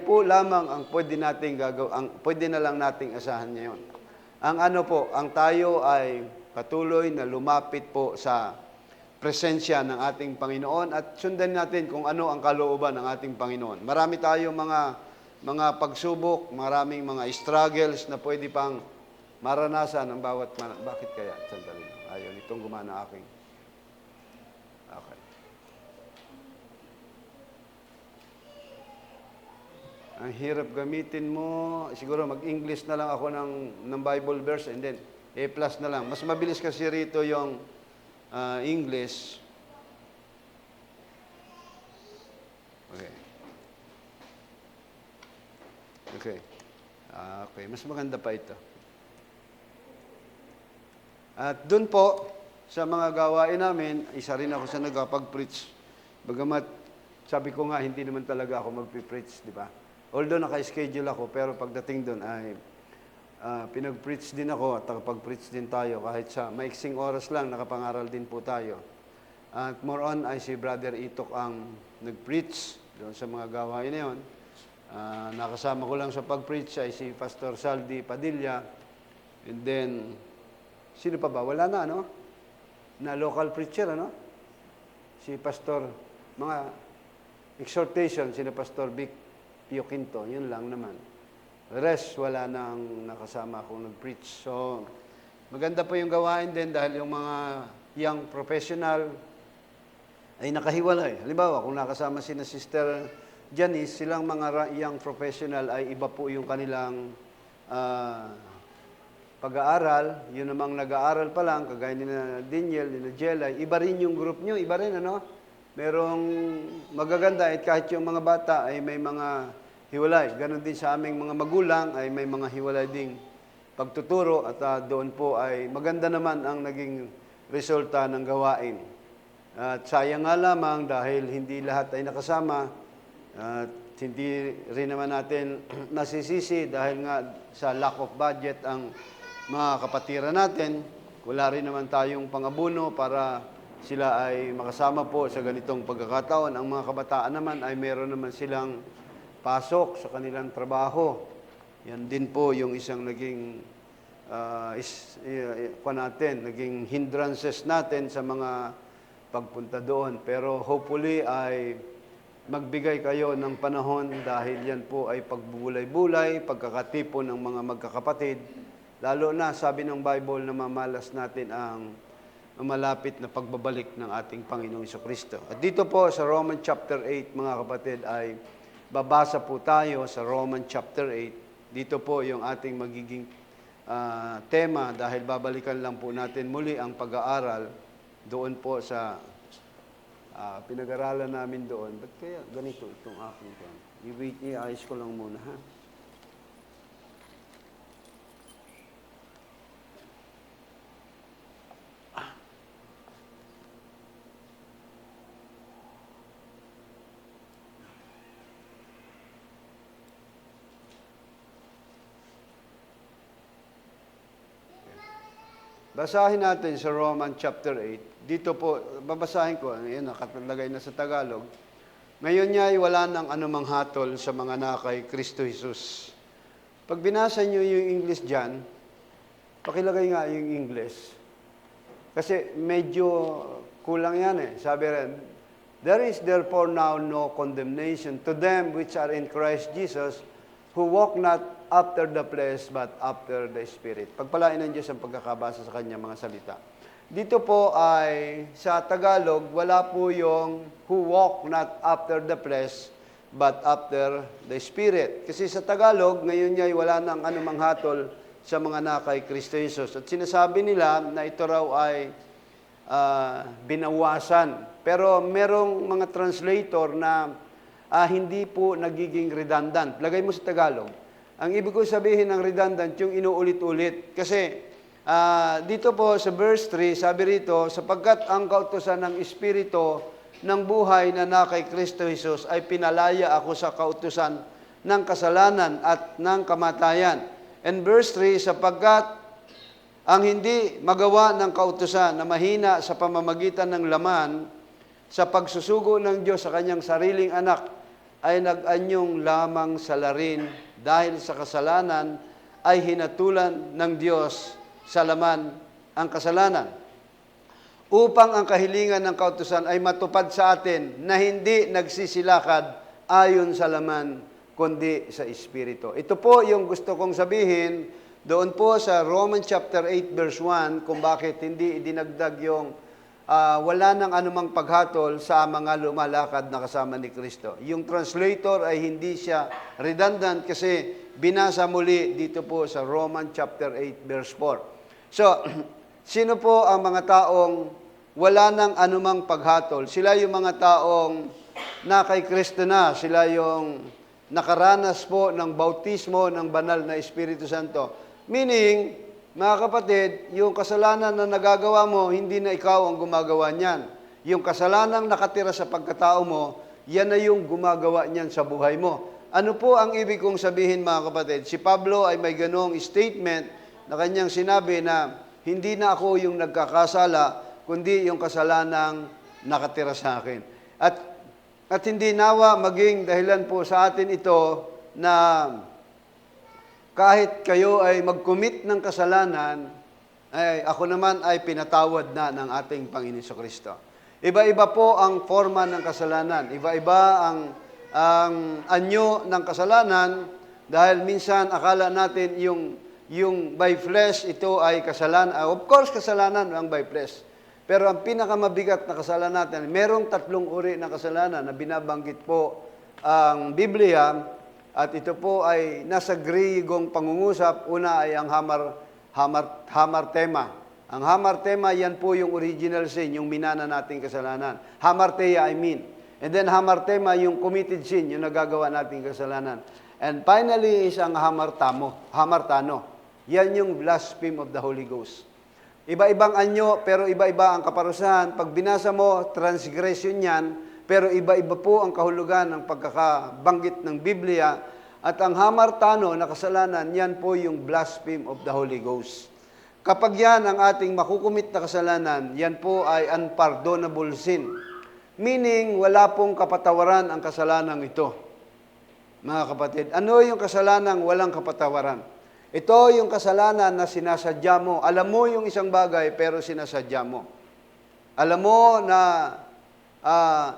po lamang ang pwede nating pwede na lang nating asahan ngayon. Ang ano po, ang tayo ay patuloy na lumapit po sa presensya ng ating Panginoon at sundan natin kung ano ang kalooban ng ating Panginoon. Marami tayong mga pagsubok, maraming mga struggles na pwede pang maranasan ng bawat bakit kaya? Sandali lang. Ayaw nitong gumana aking. Okay. Ang hirap gamitin mo. Siguro mag-English na lang ako ng Bible verse and then A+ na lang. Mas mabilis kasi rito yung English. Okay. Okay. Okay. Mas maganda pa ito. At doon po, sa mga gawain namin, isa rin ako sa nagkapag-preach. Bagamat, sabi ko nga, hindi naman talaga ako mag-preach, di ba? Although naka-schedule ako, pero pagdating doon ay pinag-preach din ako at nakapag-preach din tayo. Kahit sa maiksing oras lang, nakapangaral din po tayo. At more on ay si Brother Itok ang nag-preach doon sa mga gawain na yun. Nakasama ko lang sa pag-preach ay si Pastor Saldi Padilla. And then, sino pa ba? Wala na, ano? Na local preacher, ano? Si Pastor, mga exhortation, si Pastor Vic Pio Quinto, yun lang naman. The rest, wala nang nakasama akong nag-preach. So, maganda po yung gawain din dahil yung mga young professional ay nakahiwalay. Halimbawa, kung nakasama si na Sister Janice, silang mga young professional ay iba po yung kanilang pag-aaral. Yun namang nag-aaral pa lang, kagaya ni na Daniel, ni na Jelay. Iba rin yung group nyo, iba rin, ano? Merong magaganda at kahit yung mga bata ay may mga hiwalay. Ganon din sa aming mga magulang ay may mga hiwalay ding pagtuturo at doon po ay maganda naman ang naging resulta ng gawain. At sayang nga lamang dahil hindi lahat ay nakasama at hindi rin naman natin nasisisi dahil nga sa lack of budget ang mga kapatiran natin. Wala rin naman tayong pangabuno para sila ay makasama po sa ganitong pagkakataon. Ang mga kabataan naman ay meron naman silang pasok sa kanilang trabaho. Yan din po yung isang naging naging hindrances natin sa mga pagpunta doon. Pero hopefully ay magbigay kayo ng panahon dahil yan po ay pagbubulay-bulay, pagkakatipon ng mga magkakapatid. Lalo na, sabi ng Bible, na mamalas natin ang malapit na pagbabalik ng ating Panginoong Jesucristo. At dito po sa Romans chapter 8, mga kapatid, ay babasa po tayo sa Romans chapter 8. Dito po yung ating magiging tema dahil babalikan lang po natin muli ang pag-aaral doon po sa pinag-aralan namin doon. Ba't kaya ganito itong aking plan? I-ayos ko lang muna, ha? Basahin natin sa Romans chapter 8. Dito po, babasahin ko, ayan, nakatalagay na sa Tagalog. Ngayon niya ay wala ng anumang hatol sa mga nakay Kristo Jesus. Pag binasa niyo yung English dyan, pakilagay nga yung English. Kasi medyo kulang yan eh. Sabi rin, there is therefore now no condemnation to them which are in Christ Jesus, who walk not after the flesh, but after the Spirit. Pagpalain ng Diyos ang pagkakabasa sa kanya mga salita. Dito po ay, sa Tagalog, wala po yung who walk not after the flesh, but after the Spirit. Kasi sa Tagalog, ngayon niya ay wala nang anumang hatol sa mga nakay Kristo Jesus. At sinasabi nila na ito raw ay binawasan. Pero merong mga translator na hindi po nagiging redundant. Lagay mo sa Tagalog. Ang ibig ko sabihin ng redundant, yung inuulit-ulit. Kasi dito po sa verse 3, sabi rito, sapagkat ang kautusan ng Espiritu ng buhay na nakay Kristo Jesus ay pinalaya ako sa kautusan ng kasalanan at ng kamatayan. And verse 3, sapagkat ang hindi magawa ng kautusan na mahina sa pamamagitan ng laman sa pagsusugo ng Diyos sa kanyang sariling anak ay nag-anyong lamang salarin dahil sa kasalanan ay hinatulan ng Diyos sa laman ang kasalanan. Upang ang kahilingan ng kautusan ay matupad sa atin na hindi nagsisilakad ayon sa laman, kundi sa Espiritu. Ito po yung gusto kong sabihin doon po sa Romans chapter 8 verse 1 kung bakit hindi idinagdag yung wala nang anumang paghatol sa mga lumalakad na kasama ni Kristo. Yung translator ay hindi siya redundant kasi binasa muli dito po sa Romans chapter 8 verse 4. So, sino po ang mga taong wala nang anumang paghatol? Sila yung mga taong na kay Kristo na. Sila yung nakaranas po ng bautismo ng banal na Espiritu Santo. Meaning, mga kapatid, yung kasalanan na nagagawa mo, hindi na ikaw ang gumagawa niyan. Yung kasalanang nakatira sa pagkatao mo, yan na yung gumagawa niyan sa buhay mo. Ano po ang ibig kong sabihin, mga kapatid? Si Pablo ay may ganong statement na kanyang sinabi na hindi na ako yung nagkakasala, kundi yung kasalanang nakatira sa akin. At hindi nawa maging dahilan po sa atin ito na kahit kayo ay mag-commit ng kasalanan, ay ako naman ay pinatawad na ng ating Panginoon Kristo. Iba-iba po ang forma ng kasalanan. Iba-iba ang anyo ng kasalanan dahil minsan akala natin yung by flesh ito ay kasalanan. Of course, kasalanan ang by flesh. Pero ang pinakamabigat na kasalanan natin, merong 3 uri ng kasalanan na binabanggit po ang Biblia at ito po ay nasa Griegong pangungusap. Una ay ang hamartema. Ang hamartema, yan po yung original sin, yung minana nating kasalanan. Hamarteia, I mean. And then hamartema, yung committed sin, yung nagagawa nating kasalanan. And finally is ang hamartano. Yan yung blasphemy of the Holy Ghost. Iba-ibang anyo, pero iba-iba ang kaparusahan. Pag binasa mo, transgression yan, pero iba-iba po ang kahulugan ng pagkakabanggit ng Biblia. At ang hamartano na kasalanan, yan po yung blasphemy of the Holy Ghost. Kapag yan ang ating makukumit na kasalanan, yan po ay unpardonable sin. Meaning, wala pong kapatawaran ang kasalanang ito. Mga kapatid, ano yung kasalanang walang kapatawaran? Ito yung kasalanan na sinasadya mo. Alam mo yung isang bagay, pero sinasadya mo. Alam mo na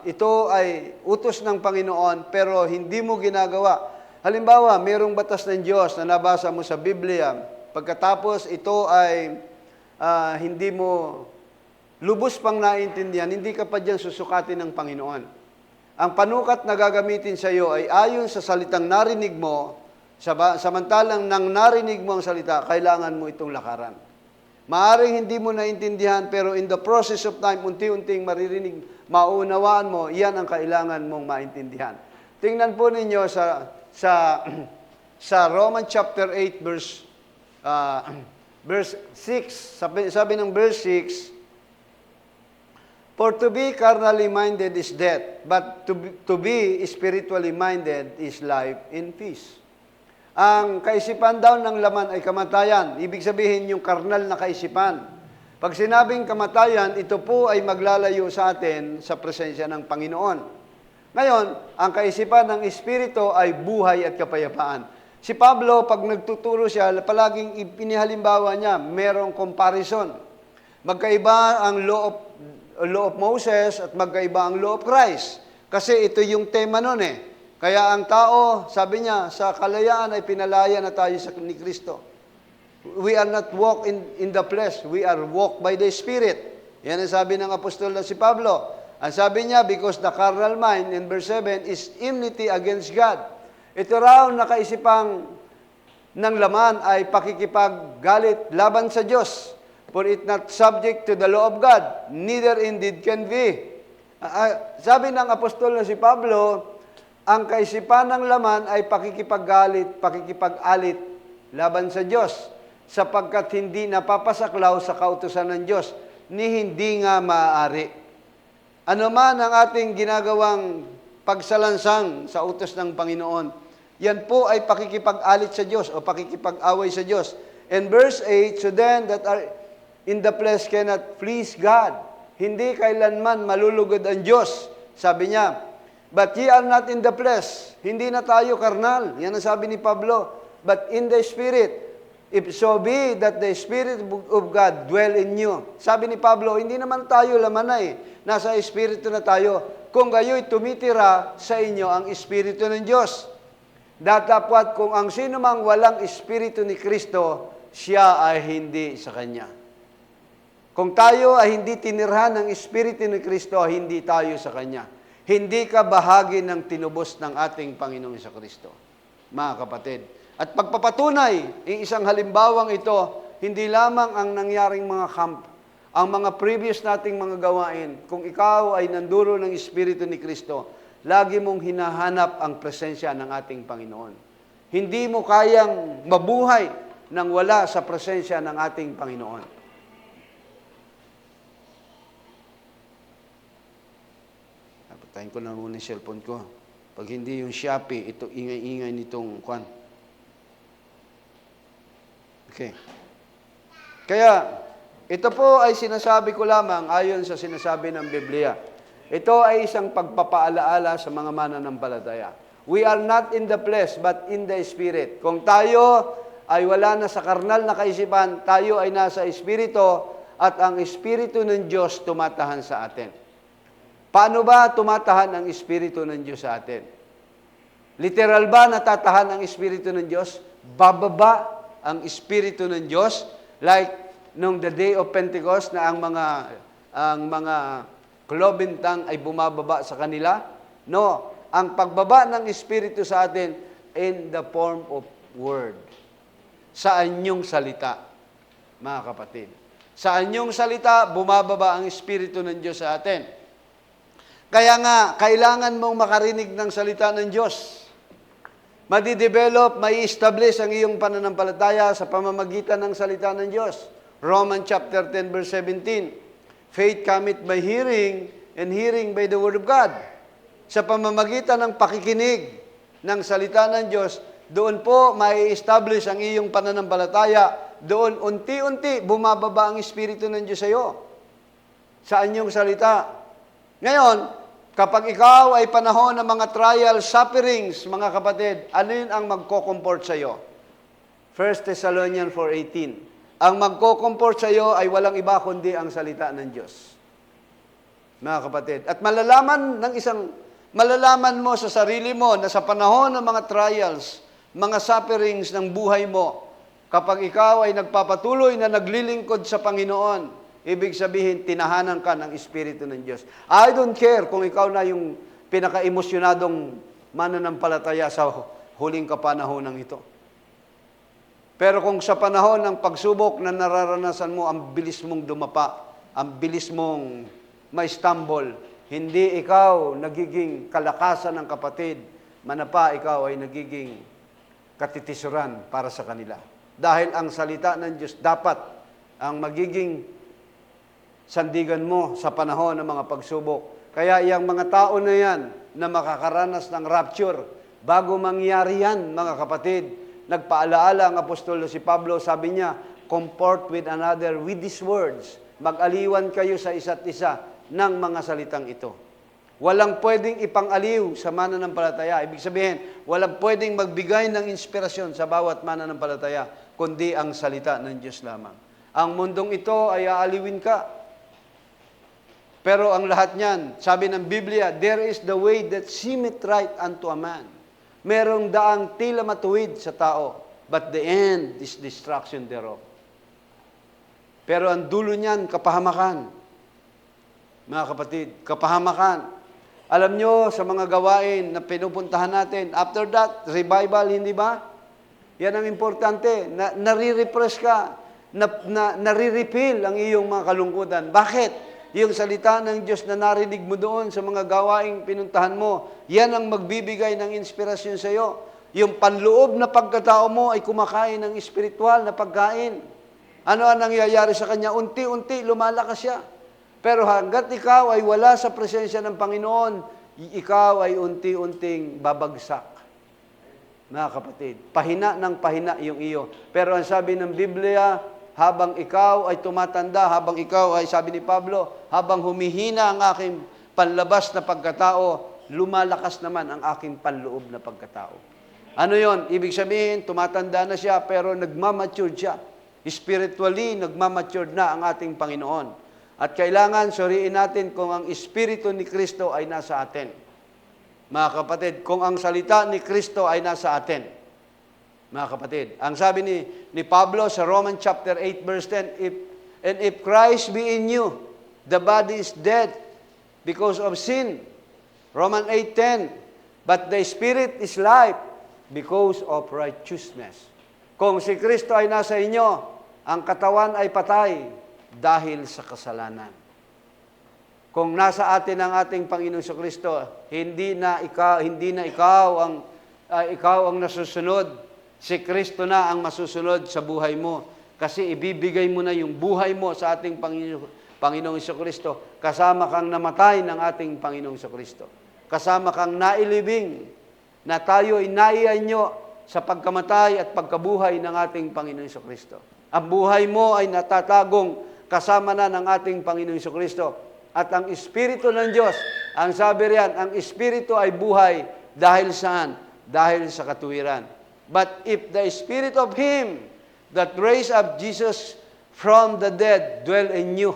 ito ay utos ng Panginoon, pero hindi mo ginagawa. Halimbawa, mayroong batas ng Diyos na nabasa mo sa Biblia. Pagkatapos ito ay hindi mo lubos pang naintindihan, hindi ka pa dyan susukatin ng Panginoon. Ang panukat na gagamitin sa iyo ay ayon sa salitang narinig mo. Samantalang nang narinig mo ang salita, kailangan mo itong lakaran. Maaring hindi mo naintindihan, pero in the process of time, unti-unting maririnig, maunawaan mo, iyan ang kailangan mong maintindihan. Tingnan po ninyo sa Romans chapter 8, verse 6. Sabi ng verse 6, for to be carnally minded is death, but to be spiritually minded is life in peace. Ang kaisipan daw ng laman ay kamatayan. Ibig sabihin yung karnal na kaisipan. Pag sinabing kamatayan, ito po ay maglalayo sa atin sa presensya ng Panginoon. Ngayon, ang kaisipan ng Espiritu ay buhay at kapayapaan. Si Pablo, pag nagtuturo siya, palaging ipinihalimbawa niya, merong comparison. Magkaiba ang law of Moses at magkaiba ang law of Christ. Kasi ito yung tema nun eh. Kaya ang tao, sabi niya, sa kalayaan ay pinalaya na tayo ni Kristo. We are not walk in the flesh, we are walk by the Spirit. Yan ang sabi ng apostol na si Pablo. Ang sabi niya, because the carnal mind, in verse 7, is enmity against God. Ito raw na kaisipang ng laman ay pakikipaggalit laban sa Diyos. For it not subject to the law of God, neither indeed can be. Sabi ng apostol na si Pablo, ang kaisipan ng laman ay pakikipag-alit laban sa Diyos, sapagkat hindi napapasaklaw sa kautusan ng Diyos, ni hindi nga maaari. Ano man ang ating ginagawang pagsalansang sa utos ng Panginoon, yan po ay pakikipag-alit sa Diyos o pakikipag-away sa Diyos. And verse 8, so then that are in the flesh cannot please God. Hindi kailanman malulugod ang Diyos. Sabi niya, But ye are not in the flesh. Hindi na tayo karnal. Yan ang sabi ni Pablo. But in the Spirit, if so be that the Spirit of God dwell in you. Sabi ni Pablo, hindi naman tayo laman na eh. Nasa Espiritu na tayo. Kung gayo'y tumitira sa inyo ang Espiritu ng Diyos. Datapwat kung ang sino mang walang Espiritu ni Kristo, siya ay hindi sa Kanya. Kung tayo ay hindi tinirhan ng Espiritu ni Kristo, hindi tayo sa Kanya. Hindi ka bahagi ng tinubos ng ating Panginoong Kristo, mga kapatid. At pagpapatunay, ang isang halimbawang ito, hindi lamang ang nangyaring mga camp, ang mga previous nating mga gawain, kung ikaw ay nanduro ng Espiritu ni Kristo, lagi mong hinahanap ang presensya ng ating Panginoon. Hindi mo kayang mabuhay nang wala sa presensya ng ating Panginoon. Patayin ko na muna yung cellphone ko. Pag hindi yung Shopee, ito ingay-ingay nitong kwan. Okay. Kaya, ito po ay sinasabi ko lamang ayon sa sinasabi ng Biblia. Ito ay isang pagpapaalaala sa mga mananampalataya. We are not in the flesh, but in the Spirit. Kung tayo ay wala na sa karnal na kaisipan, tayo ay nasa Espiritu at ang Espiritu ng Diyos tumatahan sa atin. Paano ba tumatahan ang Espiritu ng Diyos sa atin? Literal ba natatahan ang Espiritu ng Diyos? Bababa ang Espiritu ng Diyos like nung the day of Pentecost na ang mga klobintang ay bumababa sa kanila? No. Ang pagbaba ng Espiritu sa atin in the form of word. Sa anyong salita, mga kapatid. Sa anyong salita, bumababa ang Espiritu ng Diyos sa atin. Kaya nga, kailangan mong makarinig ng salita ng Diyos. Madidevelop, may establish ang iyong pananampalataya sa pamamagitan ng salita ng Diyos. Romans chapter 10 verse 17. Faith cometh by hearing, and hearing by the word of God. Sa pamamagitan ng pakikinig ng salita ng Diyos, doon po may establish ang iyong pananampalataya. Doon unti-unti bumababa ang Espiritu ng Diyos sa iyo. Sa anyong salita. Ngayon, kapag ikaw ay panahon ng mga trial, sufferings, mga kapatid, ano yun ang magko-comfort sa iyo? 1 Thessalonians 4:18. Ang magko-comfort sa iyo ay walang iba kundi ang salita ng Diyos. Mga kapatid. At malalaman mo sa sarili mo na sa panahon ng mga trials, mga sufferings ng buhay mo, kapag ikaw ay nagpapatuloy na naglilingkod sa Panginoon, ibig sabihin, tinahanan ka ng Espiritu ng Diyos. I don't care kung ikaw na yung pinaka-emosyonadong mananampalataya sa huling kapanahonang ito. Pero kung sa panahon ng pagsubok na nararanasan mo, ang bilis mong dumapa, ang bilis mong ma-stumble, hindi ikaw nagiging kalakasan ng kapatid, manapa ikaw ay nagiging katitisuran para sa kanila. Dahil ang salita ng Diyos dapat ang magiging sandigan mo sa panahon ng mga pagsubok. Kaya yung mga tao na yan na makakaranas ng rapture, bago mangyari yan, mga kapatid, nagpaalaala ang apostol si Pablo, sabi niya, comfort with another with these words. Mag-aliwan kayo sa isa't isa ng mga salitang ito. Walang pwedeng ipang-aliw sa mananampalataya. Ibig sabihin, walang pwedeng magbigay ng inspirasyon sa bawat mananampalataya, kundi ang salita ng Diyos lamang. Ang mundong ito ay aaliwin ka. Pero ang lahat niyan, sabi ng Biblia, there is the way that seemeth right unto a man. Merong daang tila matuwid sa tao, but the end is destruction thereof. Pero ang dulo niyan, kapahamakan. Mga kapatid, kapahamakan. Alam nyo, sa mga gawain na pinupuntahan natin, after that, revival, hindi ba? Yan ang importante. Nare-refresh ka, nare-refill ang iyong mga kalungkutan. Bakit? Yung salita ng Diyos na narinig mo doon sa mga gawaing pinuntahan mo, yan ang magbibigay ng inspirasyon sa iyo. Yung panloob na pagkatao mo ay kumakain ng espiritual na pagkain. Ano ang nangyayari sa kanya? Unti-unti lumalakas siya. Pero hanggat ikaw ay wala sa presensya ng Panginoon, ikaw ay unti-unting babagsak. Mga kapatid, pahina ng pahina yung iyo. Pero ang sabi ng Biblia, habang ikaw ay tumatanda, habang ikaw ay, sabi ni Pablo, habang humihina ang aking panlabas na pagkatao, lumalakas naman ang aking panloob na pagkatao. Ano yon? Ibig sabihin, tumatanda na siya, pero nagmamature siya. Spiritually, nagmamature na ang ating Panginoon. At kailangan suriin natin kung ang Espiritu ni Kristo ay nasa atin. Mga kapatid, kung ang salita ni Kristo ay nasa atin. Mga kapatid, ang sabi ni Pablo sa Romans chapter 8 verse 10, if Christ be in you, the body is dead because of sin. Romans 8:10, but the Spirit is life because of righteousness. Kung si Kristo ay nasa inyo, ang katawan ay patay dahil sa kasalanan. Kung nasa atin ang ating Panginoon sa Kristo, hindi na ikaw ang nasusunod. Si Kristo na ang masusunod sa buhay mo. Kasi ibibigay mo na yung buhay mo sa ating Panginoong Kristo. Kasama kang namatay ng ating Panginoong Kristo. Kasama kang nailibing na tayo ay naianyo sa pagkamatay at pagkabuhay ng ating Panginoong Kristo. Ang buhay mo ay natatagong kasama na ng ating Panginoong Kristo. At ang Espiritu ng Diyos, ang sabi riyan, ang Espiritu ay buhay dahil saan? Dahil sa katuwiran. But if the Spirit of Him that raised up Jesus from the dead dwell in you.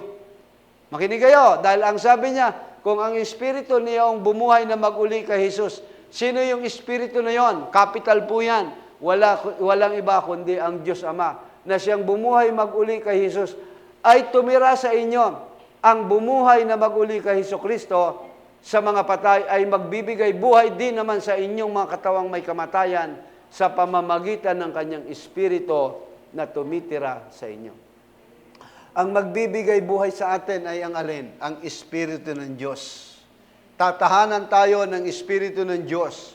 Makinig kayo, dahil ang sabi niya, kung ang Espiritu niya ang bumuhay na mag-uli kay Jesus, sino yung Espiritu na yon? Capital po yan. Walang iba kundi ang Diyos Ama, na siyang bumuhay mag-uli kay Jesus, ay tumira sa inyo. Ang bumuhay na mag-uli kay Jesucristo sa mga patay ay magbibigay buhay din naman sa inyong mga katawang may kamatayan sa pamamagitan ng kanyang Espiritu na tumitira sa inyo. Ang magbibigay buhay sa atin ay ang alin? Ang Espiritu ng Diyos. Tatahanan tayo ng Espiritu ng Diyos.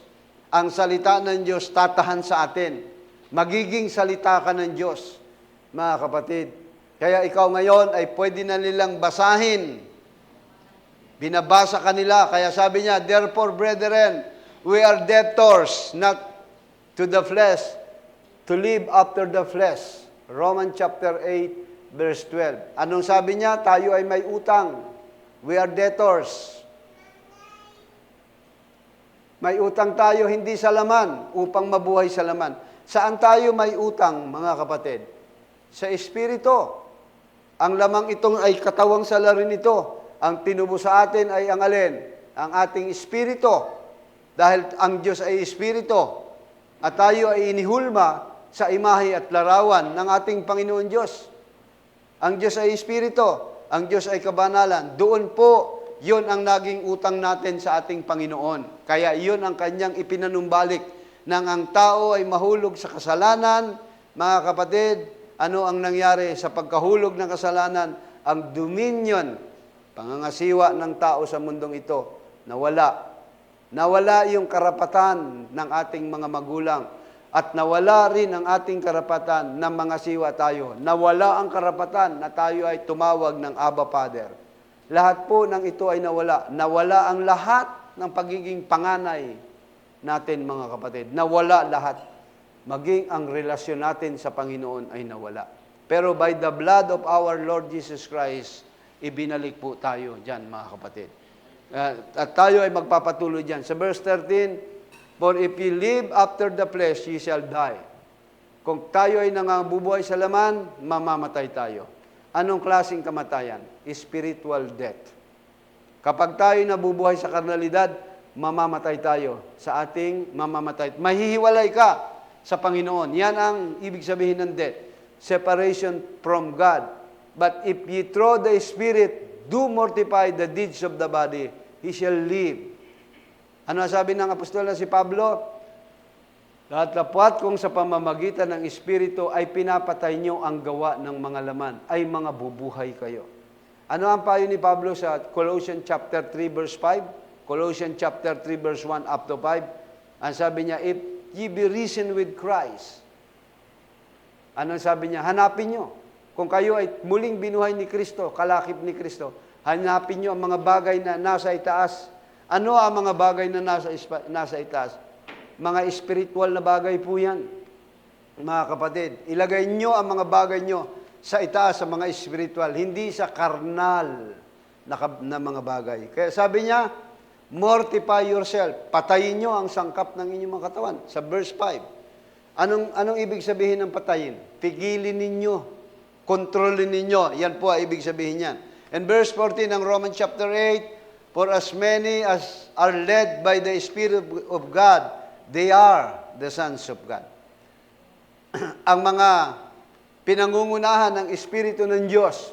Ang salita ng Diyos tatahan sa atin. Magiging salita ka ng Diyos, mga kapatid. Kaya ikaw ngayon ay pwede na nilang basahin. Binabasa kanila. Kaya sabi niya, therefore, brethren, we are debtors, not to the flesh, to live after the flesh. Romans chapter 8, verse 12. Anong sabi niya? Tayo ay may utang. We are debtors. May utang tayo hindi sa laman, upang mabuhay sa laman. Saan tayo may utang, mga kapatid? Sa Espiritu. Ang lamang itong ay katawang salarin ito. Ang tinubo sa atin ay ang alin? Ang ating Espiritu. Dahil ang Diyos ay Espiritu. At tayo ay inihulma sa imahe at larawan ng ating Panginoon Diyos. Ang Diyos ay Espiritu, ang Diyos ay kabanalan. Doon po, yun ang naging utang natin sa ating Panginoon. Kaya yun ang kanyang ipinanumbalik nang ang tao ay mahulog sa kasalanan. Mga kapatid, ano ang nangyari sa pagkahulog ng kasalanan? Ang dominion, pangangasiwa ng tao sa mundong ito, nawala. Nawala yung karapatan ng ating mga magulang at nawala rin ang ating karapatan na mga siwa tayo. Nawala ang karapatan na tayo ay tumawag ng Abba Father. Lahat po ng ito ay nawala. Nawala ang lahat ng pagiging panganay natin, mga kapatid. Nawala lahat. Maging ang relasyon natin sa Panginoon ay nawala. Pero by the blood of our Lord Jesus Christ, ibinalik po tayo dyan, mga kapatid. At tayo ay magpapatuloy dyan. Sa verse 13, for if you live after the flesh, you shall die. Kung tayo ay nangabubuhay sa laman, mamamatay tayo. Anong klaseng kamatayan? Spiritual death. Kapag tayo nabubuhay sa karnalidad, mamamatay tayo. Sa ating mamamatay. Mahihiwalay ka sa Panginoon. Yan ang ibig sabihin ng death. Separation from God. But if ye through the Spirit do mortify the deeds of the body, he shall live. Ano sabi ng apostol na si Pablo? Datapwat kung sa pamamagitan ng Espiritu ay pinapatay nyo ang gawa ng mga laman, ay mga bubuhay kayo. Ano ang payo ni Pablo sa Colossians chapter 3 verse 5? Colossians chapter 3 verse 1 up to 5. Ang sabi niya, if ye be risen with Christ. Ano sabi niya? Hanapin nyo. Kung kayo ay muling binuhay ni Kristo, kalakip ni Kristo, hanapin nyo ang mga bagay na nasa itaas. Ano ang mga bagay na nasa itaas? Mga spiritual na bagay po yan. Mga kapatid, ilagay nyo ang mga bagay nyo sa itaas, sa mga spiritual, hindi sa karnal na mga bagay. Kaya sabi niya, Mortify yourself. Patayin nyo ang sangkap ng inyong mga katawan. Sa verse 5. Anong ibig sabihin ng patayin? Pigilin ninyo. Kontrolin ninyo. Yan po ang ibig sabihin yan. And verse 14 ng Romans chapter 8, for as many as are led by the Spirit of God, they are the sons of God. Ang mga pinangungunahan ng Espiritu ng Diyos,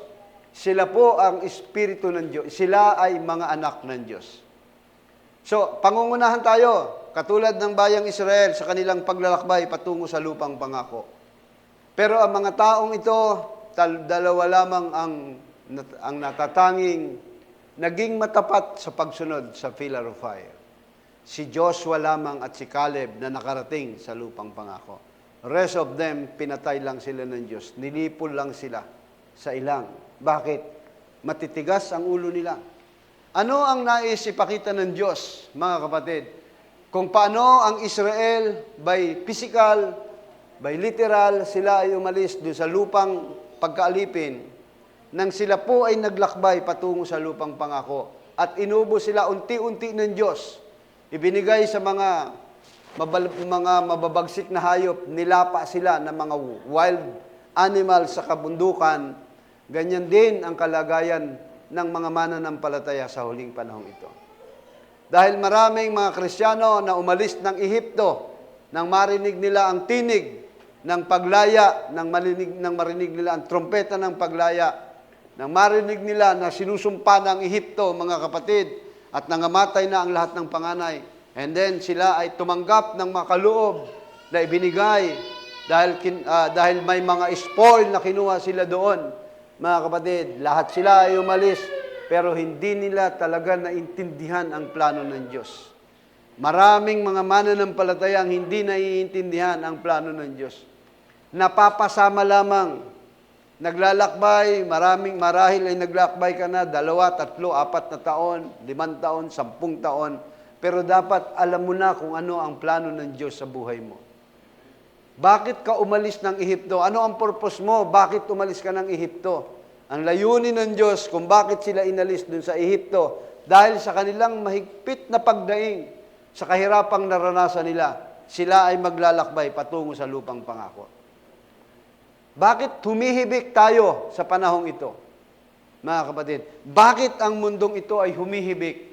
sila po ang Espiritu ng Diyos. Sila ay mga anak ng Diyos. So, pangungunahan tayo, katulad ng bayang Israel sa kanilang paglalakbay patungo sa lupang pangako. Pero ang mga taong ito, dalawa lamang ang natatanging naging matapat sa pagsunod sa pillar of fire. Si Joshua lamang at si Caleb na nakarating sa lupang pangako. Rest of them, pinatay lang sila ng Diyos. Nilipol lang sila sa ilang. Bakit? Matitigas ang ulo nila. Ano ang nais ipakita ng Diyos, mga kapatid? Kung paano ang Israel, by physical, by literal, sila ay umalis doon sa lupang pagkaalipin, nang sila po ay naglakbay patungo sa lupang pangako. At inubo sila unti-unti ng Diyos. Ibinigay sa mga mababagsik na hayop, nilapa sila ng mga wild animals sa kabundukan. Ganyan din ang kalagayan ng mga mananampalataya sa huling panahong ito. Dahil maraming mga Kristiyano na umalis ng Ehipto nang marinig nila ang tinig ng paglaya, nang marinig nila ang trompeta ng paglaya, nang marinig nila na sinusumpa ng Ehipto, mga kapatid, at nangamatay na ang lahat ng panganay. And then sila ay tumanggap ng makaloob na ibinigay dahil may mga spoil na kinuha sila doon. Mga kapatid, lahat sila ay umalis, pero hindi nila talaga naintindihan ang plano ng Diyos. Maraming mga mananampalatayang hindi naiintindihan ang plano ng Diyos. Napapasama lamang, naglalakbay, marahil ay naglalakbay ka na 2, 3, 4 na taon, 5 taon, 10 taon, pero dapat alam mo na kung ano ang plano ng Diyos sa buhay mo. Bakit ka umalis ng Ehipto? Ano ang purpose mo? Bakit umalis ka ng Ehipto? Ang layunin ng Diyos kung bakit sila inalis dun sa Ehipto, dahil sa kanilang mahigpit na pagdaing, sa kahirapang naranasan nila, sila ay maglalakbay patungo sa lupang pangako. Bakit humihibik tayo sa panahong ito? Mga kapatid, bakit ang mundong ito ay humihibik?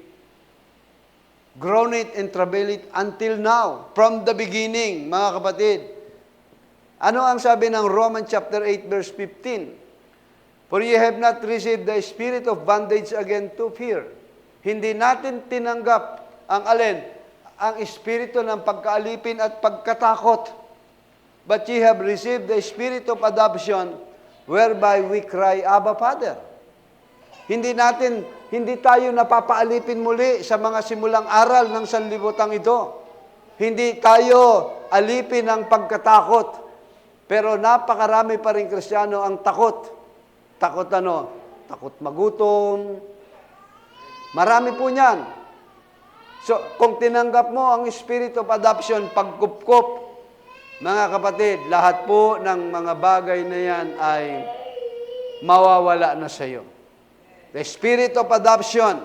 Groan it and travail it until now, from the beginning, mga kapatid. Ano ang sabi ng Romans chapter 8, verse 15? For ye have not received the spirit of bondage again to fear. Hindi natin tinanggap ang alin? Ang espiritu ng pagkaalipin at pagkatakot. But ye have received the spirit of adoption, whereby we cry, Abba, Father. Hindi tayo napapaalipin muli sa mga simulang aral ng sanlibutan ito. Hindi tayo alipin ng pagkatakot. Pero napakarami pa rin Kristiyano ang takot. Takot ano? Takot magutom. Marami po niyan. So, kung tinanggap mo ang spirit of adoption, pagkupkup, mga kapatid, lahat po ng mga bagay na yan ay mawawala na sa iyo. The spirit of adoption,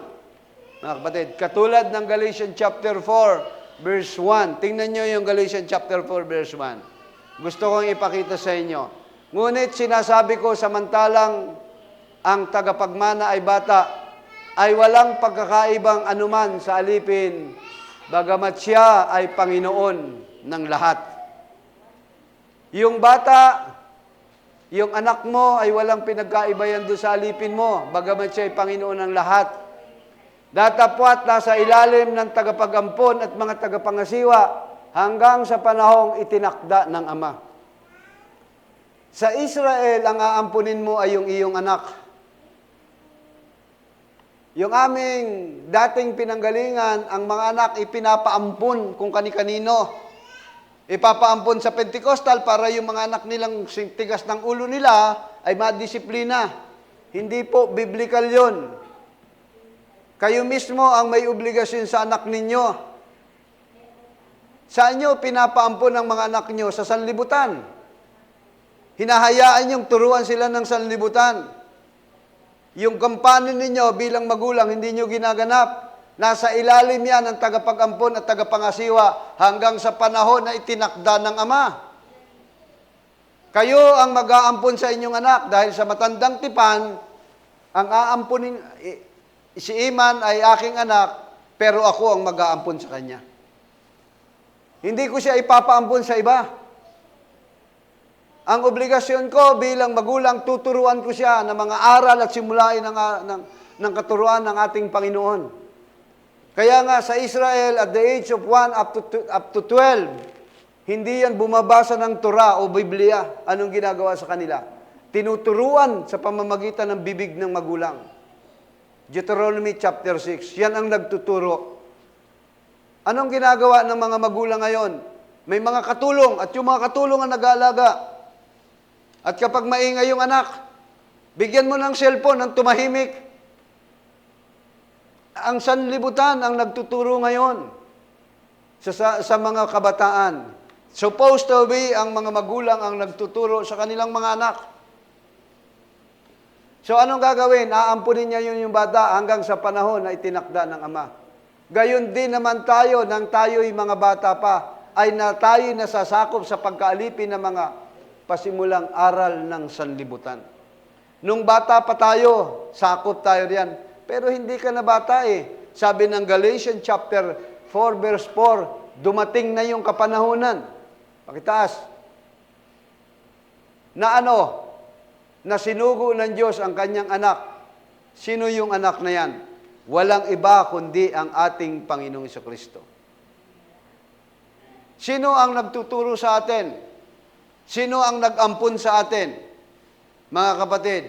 mga kapatid, katulad ng Galatians chapter 4, verse 1. Tingnan nyo yung Galatians chapter 4, verse 1. Gusto kong ipakita sa inyo. Ngunit sinasabi ko, samantalang ang tagapagmana ay bata, ay walang pagkakaibang anuman sa alipin, bagamat siya ay Panginoon ng lahat. Yung bata, yung anak mo ay walang pinagkaiba yan doon sa alipin mo, bagamat siya ay Panginoon ng lahat. Datapwat nasa ilalim ng tagapagampon at mga tagapangasiwa hanggang sa panahong itinakda ng Ama. Sa Israel, ang aampunin mo ay yung iyong anak. Yung aming dating pinanggalingan, ang mga anak ipinapaampun kung kani-kanino. Ipapaampon sa Pentecostal para yung mga anak nilang tigas ng ulo nila ay madisiplina. Hindi po biblical yon. Kayo mismo ang may obligasyon sa anak ninyo. Saan nyo pinapaampon ang mga anak nyo? Sa sanlibutan. Hinahayaan yung turuan sila ng sanlibutan. Yung kampanin ninyo bilang magulang, hindi nyo ginaganap. Nasa ilalim yan ng tagapag-ampon at tagapangasiwa hanggang sa panahon na itinakda ng Ama. Kayo ang mag-aampon sa inyong anak dahil sa matandang tipan, ang aampunin, si Iman ay aking anak, pero ako ang mag-aampon sa kanya. Hindi ko siya ipapaampon sa iba. Ang obligasyon ko bilang magulang, tuturuan ko siya ng mga aral at simulain ng katuruan ng ating Panginoon. Kaya nga sa Israel, at the age of 1 up to 12, hindi yan bumabasa ng Torah o Biblia. Anong ginagawa sa kanila? Tinuturuan sa pamamagitan ng bibig ng magulang. Deuteronomy chapter 6. Yan ang nagtuturo. Anong ginagawa ng mga magulang ngayon? May mga katulong at yung mga katulong ang nag-aalaga. At kapag maingay yung anak, bigyan mo ng cellphone ng tumahimik. Ang sanlibutan ang nagtuturo ngayon sa mga kabataan. Supposed to be ang mga magulang ang nagtuturo sa kanilang mga anak. So anong gagawin? Aampunin niya yung bata hanggang sa panahon na itinakda ng Ama. Gayon din naman tayo, nang tayo'y mga bata pa, ay tayo'y nasasakop sa pagkaalipin ng mga pasimulang aral ng sanlibutan. Nung bata pa tayo, sakop tayo riyan. Pero hindi ka na bata eh. Sabi ng Galatians chapter 4 verse 4, dumating na yung kapanahunan. Pakitaas. Na sinugo ng Diyos ang kanyang anak. Sino yung anak na yan? Walang iba kundi ang ating Panginoong Jesucristo. Sino ang nagtuturo sa atin? Sino ang nag-ampun sa atin? Mga kapatid,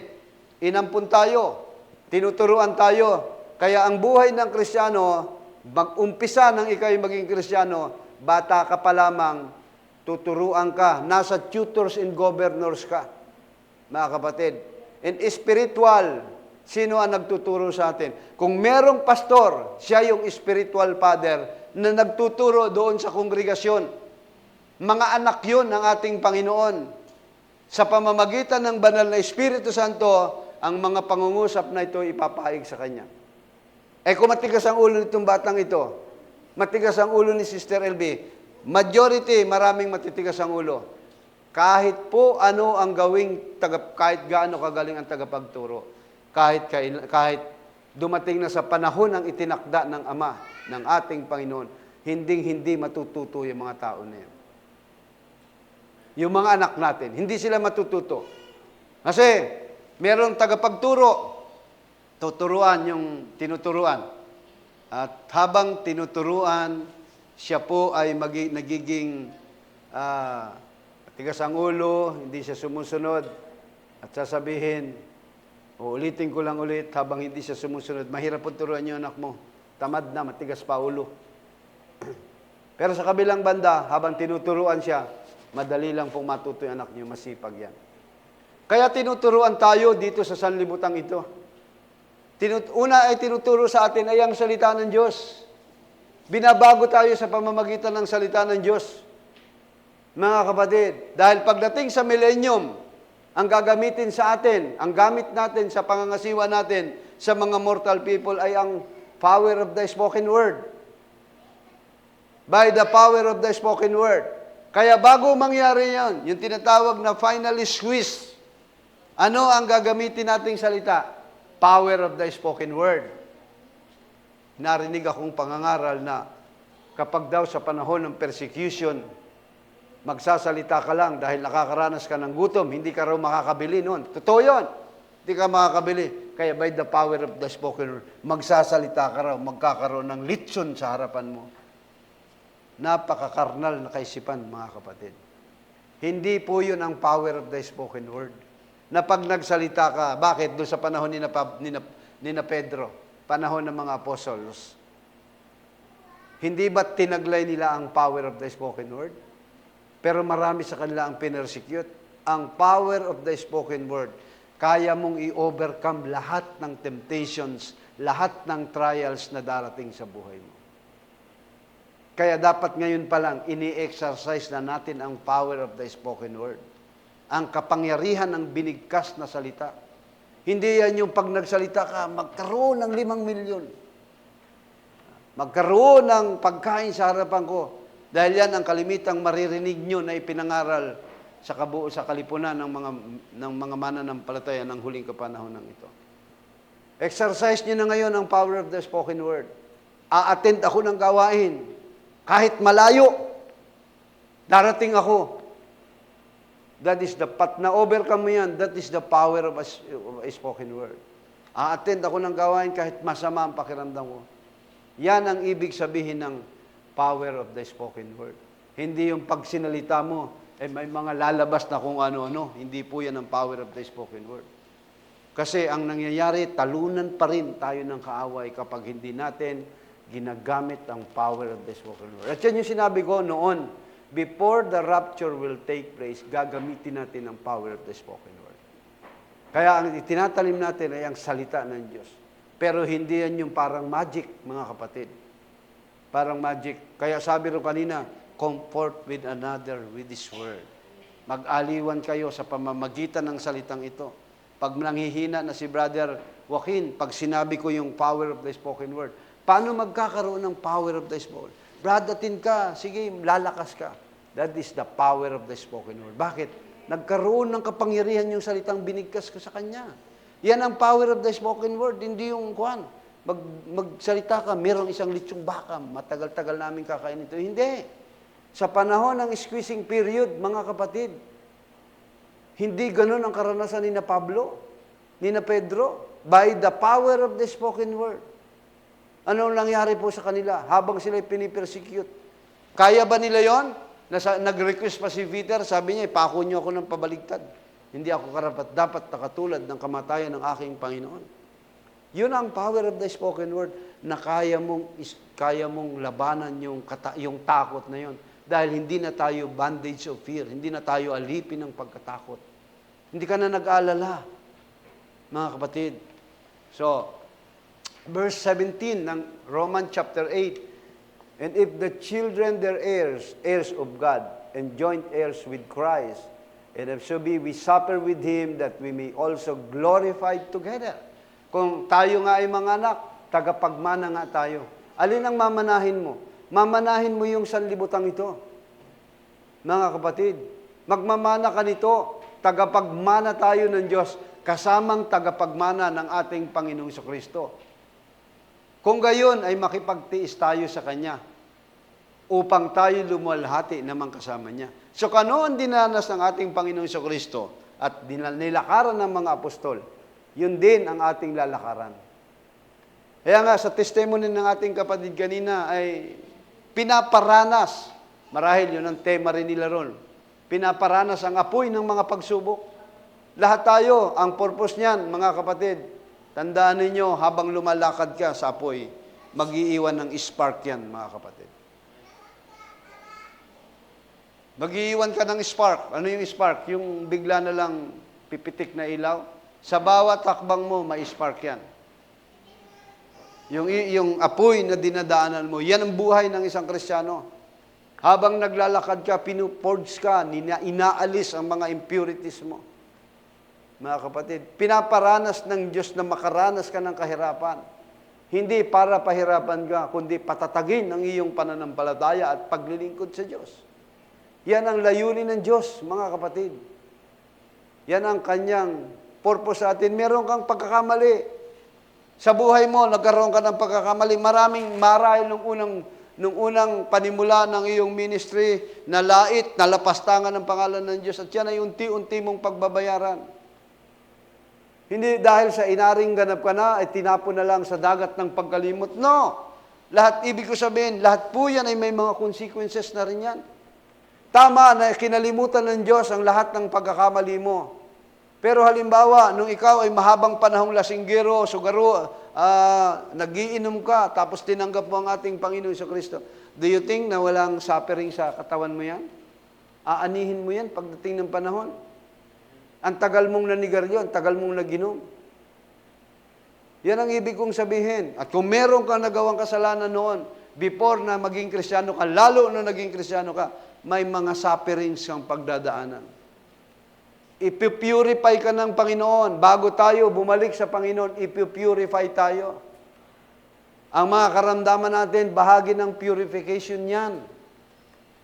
inampun tayo, tinuturuan tayo. Kaya ang buhay ng Kristiyano, mag-umpisa ng ikaw'y maging Kristiyano, bata ka pa lamang, tuturuan ka, nasa tutors and governors ka, mga kapatid. And spiritual, sino ang nagtuturo sa atin? Kung merong pastor, siya yung spiritual father na nagtuturo doon sa kongregasyon. Mga anak yun ng ating Panginoon. Sa pamamagitan ng banal na Espiritu Santo, ang mga pangungusap na ito ipapaig sa kanya. Kung matigas ang ulo nitong batang ito, matigas ang ulo ni Sister LB, majority, maraming matitigas ang ulo. Kahit po ano ang gawing, kahit gaano kagaling ang tagapagturo, kahit dumating na sa panahon ng itinakda ng Ama, ng ating Panginoon, hindi matututo yung mga tao na yan. Yung mga anak natin, hindi sila matututo. Kasi, merong tagapagturo, tuturuan yung tinuturuan. At habang tinuturuan, siya po ay nagiging tigas ang ulo, hindi siya sumusunod, at sasabihin, uulitin ko lang ulit, habang hindi siya sumusunod, mahirap po turuan yung anak mo, tamad na, matigas pa ulo. Pero sa kabilang banda, habang tinuturuan siya, madali lang pong matuto yung anak niyo, masipag yan. Kaya tinuturuan tayo dito sa sanlibutan ito. Una ay tinuturo sa atin ay ang salita ng Diyos. Binabago tayo sa pamamagitan ng salita ng Diyos. Mga kapatid, dahil pagdating sa millennium, ang gagamitin sa atin, ang gamit natin sa pangangasiwa natin sa mga mortal people ay ang power of the spoken word. By the power of the spoken word. Kaya bago mangyari yan, yung tinatawag na finally squeeze, ano ang gagamitin nating salita? Power of the spoken word. Narinig akong pangangaral na kapag daw sa panahon ng persecution, magsasalita ka lang dahil nakakaranas ka ng gutom, hindi ka raw makakabili noon. Totoo yun. Hindi ka makakabili. Kaya by the power of the spoken word, magsasalita ka raw, magkakaroon ng litson sa harapan mo. Napakakarnal na kaisipan, mga kapatid. Hindi po yun ang power of the spoken word. Na pag nagsalita ka, bakit? Doon sa panahon ni na Pedro, panahon ng mga apostles, hindi ba tinaglay nila ang power of the spoken word? Pero marami sa kanila ang pinersecute. Ang power of the spoken word, kaya mong i-overcome lahat ng temptations, lahat ng trials na darating sa buhay mo. Kaya dapat ngayon pa lang, ini-exercise na natin ang power of the spoken word. Ang kapangyarihan ng binigkas na salita. Hindi yan yung pag nagsalita ka, magkaroon ng 5 milyon. Magkaroon ng pagkain sa harapan ko. Dahil yan ang kalimitang maririnig nyo na ipinangaral sa kalipunan ng mga mananampalataya ng huling kapanahonan ito. Exercise nyo na ngayon ang power of the spoken word. A-attend ako ng gawain. Kahit malayo, darating ako. That is the na-overcome mo yan, that is the power of a spoken word. A-attend ako ng gawain kahit masama ang pakiramdam ko. Yan ang ibig sabihin ng power of the spoken word. Hindi yung pagsinalita mo, may mga lalabas na kung ano-ano. Hindi po yan ang power of the spoken word. Kasi ang nangyayari, talunan pa rin tayo ng kaaway kapag hindi natin ginagamit ang power of the spoken word. At yan yung sinabi ko noon, before the rapture will take place, gagamitin natin ang power of the spoken word. Kaya ang itinatalim natin ay ang salita ng Diyos. Pero hindi yan yung parang magic, mga kapatid. Parang magic. Kaya sabi ro kanina, comfort with another with this word. Mag-aliwan kayo sa pamamagitan ng salitang ito. Pag nanghihina na si Brother Joaquin, pag sinabi ko yung power of the spoken word, paano magkakaroon ng power of the spoken word? Bradatin ka, sige, lalakas ka. That is the power of the spoken word. Bakit? Nagkaroon ng kapangyarihan yung salitang binigkas ko sa kanya. Yan ang power of the spoken word, hindi yung kuhan. Magsalita ka, mayroong isang litsong baka, matagal-tagal namin kakain ito. Hindi. Sa panahon ng squeezing period, mga kapatid, hindi ganun ang karanasan ni na Pablo, ni na Pedro, by the power of the spoken word. Anong nangyari po sa kanila habang sila pinipersecute? Kaya ba nila yon? Nag-request pa si Peter, sabi niya, ipako niyo ako ng pabaligtad. Hindi ako karapat-dapat na katulad ng kamatayan ng aking Panginoon. Yun ang power of the spoken word na kaya mong labanan yung takot na yun. Dahil hindi na tayo bandage of fear, hindi na tayo alipin ng pagkatakot. Hindi ka na nag-aalala, mga kapatid. So, verse 17 ng Romans chapter 8, and if the children their heirs of God, and joint heirs with Christ, and if so be we suffer with Him, that we may also glorify together. Kung tayo nga ay mga anak, tagapagmana nga tayo. Alin ang mamanahin mo? Mamanahin mo yung sanlibutan ito. Mga kapatid, magmamana ka nito, tagapagmana tayo ng Diyos, kasamang tagapagmana ng ating Panginoong Kristo. Kung gayon ay makipagtiis tayo sa Kanya upang tayo lumalhati naman kasama Niya. So kano ang dinanas ng ating Panginoong Kristo at nilakaran ng mga apostol, yun din ang ating lalakaran. Kaya nga sa testimony ng ating kapatid kanina ay pinaparanas, marahil yun ang tema rin nila ron, pinaparanas ang apoy ng mga pagsubok. Lahat tayo, ang purpose niyan, mga kapatid, tandaan ninyo, habang lumalakad ka sa apoy, mag-iiwan ng spark yan, mga kapatid. Mag-iiwan ka ng spark. Ano yung spark? Yung bigla na lang pipitik na ilaw. Sa bawat takbang mo, may spark yan. Yung apoy na dinadaanan mo, yan ang buhay ng isang Kristiyano. Habang naglalakad ka, pinupurge ka, inaalis ang mga impurities mo. Mga kapatid, pinaparanas ng Diyos na makaranas ka ng kahirapan. Hindi para pahirapan ka, kundi patatagin ang iyong pananampalataya at paglilingkod sa Diyos. Yan ang layunin ng Diyos, mga kapatid. Yan ang kanyang purpose sa atin. Meron kang pagkakamali. Sa buhay mo, nagkaroon ka ng pagkakamali. Maraming marahil nung unang panimula ng iyong ministry, nalait, nalapastangan ng pangalan ng Diyos, at yan ay unti-unti mong pagbabayaran. Hindi dahil sa inaring ganap ka na, ay tinapon na lang sa dagat ng pagkalimot. No! Lahat, ibig ko sabihin, lahat po yan ay may mga consequences na rin yan. Tama na kinalimutan ng Diyos ang lahat ng pagkakamali mo. Pero halimbawa, nung ikaw ay mahabang panahong lasinggero, sugaro, nagiinom ka, tapos tinanggap mo ang ating Panginoon Kristo, do you think na walang suffering sa katawan mo yan? Aanihin mo yan pagdating ng panahon? Ang tagal mong nanigarilyo, ang tagal mong naginom. Yan ang ibig kong sabihin. At kung meron kang nagawang kasalanan noon, before na maging Kristiyano ka, lalo na naging Kristiyano ka, may mga sufferings kang pagdadaanan. Ipipurify ka ng Panginoon. Bago tayo bumalik sa Panginoon, ipipurify tayo. Ang mga karamdaman natin, bahagi ng purification yan.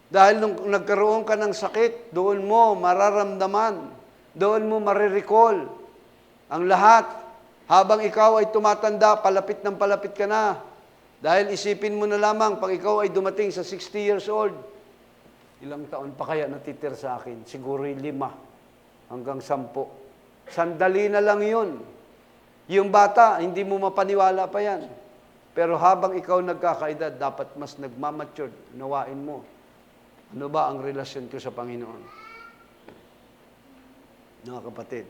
Dahil nung nagkaroon ka ng sakit, doon mo mararamdaman, doon mo marirecall ang lahat. Habang ikaw ay tumatanda, palapit ng palapit ka na. Dahil isipin mo na lamang, pag ikaw ay dumating sa 60 years old, ilang taon pa kaya natitir sa akin? Siguro 5 hanggang 10. Sandali na lang yun. Yung bata, hindi mo mapaniwala pa yan. Pero habang ikaw nagkakaedad, dapat mas nagmamature, nawain mo. Ano ba ang relasyon ko sa Panginoon? Mga kapatid.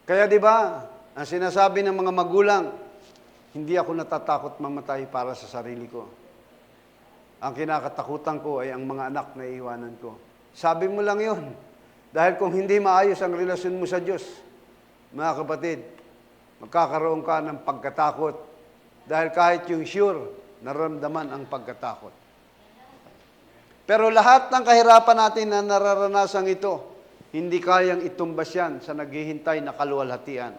Kaya di ba, ang sinasabi ng mga magulang, hindi ako natatakot mamatay para sa sarili ko. Ang kinakatakutan ko ay ang mga anak na iiwanan ko. Sabi mo lang yun. Dahil kung hindi maayos ang relasyon mo sa Diyos, mga kapatid, magkakaroon ka ng pagkatakot. Dahil kahit yung sure, naramdaman ang pagkatakot. Pero lahat ng kahirapan natin na nararanasan ito, hindi kayang itumbas yan sa naghihintay na kaluwalhatian.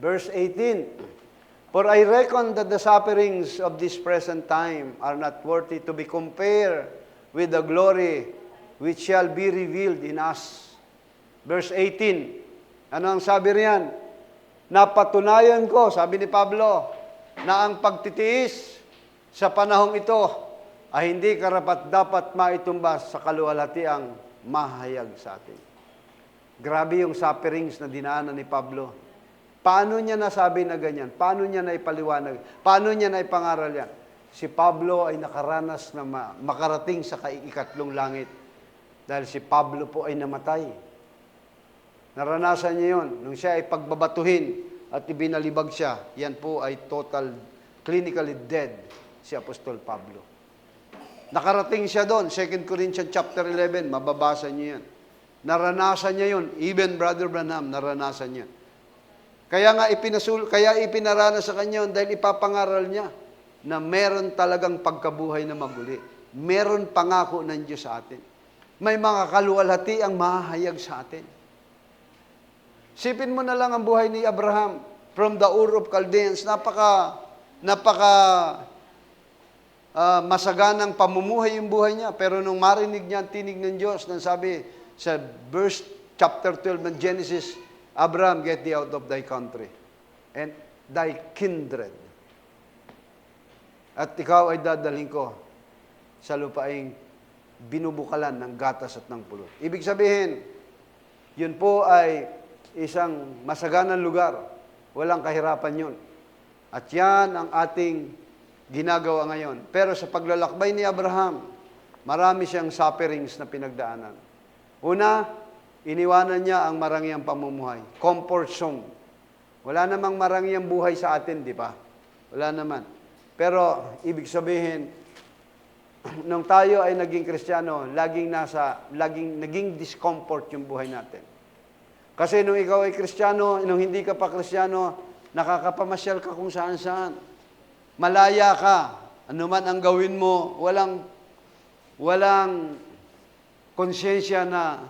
Verse 18, For I reckon that the sufferings of this present time are not worthy to be compared with the glory which shall be revealed in us. Verse 18, ano ang sabi riyan? Napatunayan ko, sabi ni Pablo, na ang pagtitiis sa panahong ito ay hindi karapat-dapat maitumbas sa kaluwalhatiang mahayag sa atin. Grabe yung sufferings na dinaanan ni Pablo. Paano niya nasabi na ganyan? Paano niya naipaliwanag? Paano niya naipangaral yan? Si Pablo ay nakaranas na makarating sa ikatlong langit. Dahil si Pablo po ay namatay. Naranasan niya yun. Nung siya ay pagbabatuhin at ibinalibag siya, yan po ay total, clinically dead si Apostol Pablo. Nakarating siya doon, 2 Corinthians chapter 11, mababasa niyo yan. Naranasan niya yun. Even Brother Branham, naranasan niya. Kaya nga ipinaranas sa kanya yun dahil ipapangaral niya na meron talagang pagkabuhay na maguli. Meron pangako ng Diyos sa atin. May mga kaluwalhati ang mahahayag sa atin. Sipin mo na lang ang buhay ni Abraham from the Ur of Chaldeans. Masaganang pamumuhay yung buhay niya. Pero nung marinig niya ang tinig ng Diyos, nang sabi sa verse chapter 12 ng Genesis, Abraham, get thee out of thy country and thy kindred. At ikaw ay dadalhin ko sa lupaing binubukalan ng gatas at ng pulot. Ibig sabihin, yun po ay isang masaganang lugar. Walang kahirapan yun. At yan ang ating ginagawa ngayon. Pero sa paglalakbay ni Abraham, marami siyang sufferings na pinagdaanan. Una, iniwanan niya ang marangyang pamumuhay. Comfort zone. Wala namang marangyang buhay sa atin, di ba? Wala naman. Pero, ibig sabihin, nung tayo ay naging Kristiyano, naging discomfort yung buhay natin. Kasi nung ikaw ay Kristiyano, nung hindi ka pa Kristiyano, nakakapamasyal ka kung saan-saan. Malaya ka. Ano man ang gawin mo, walang konsyensya na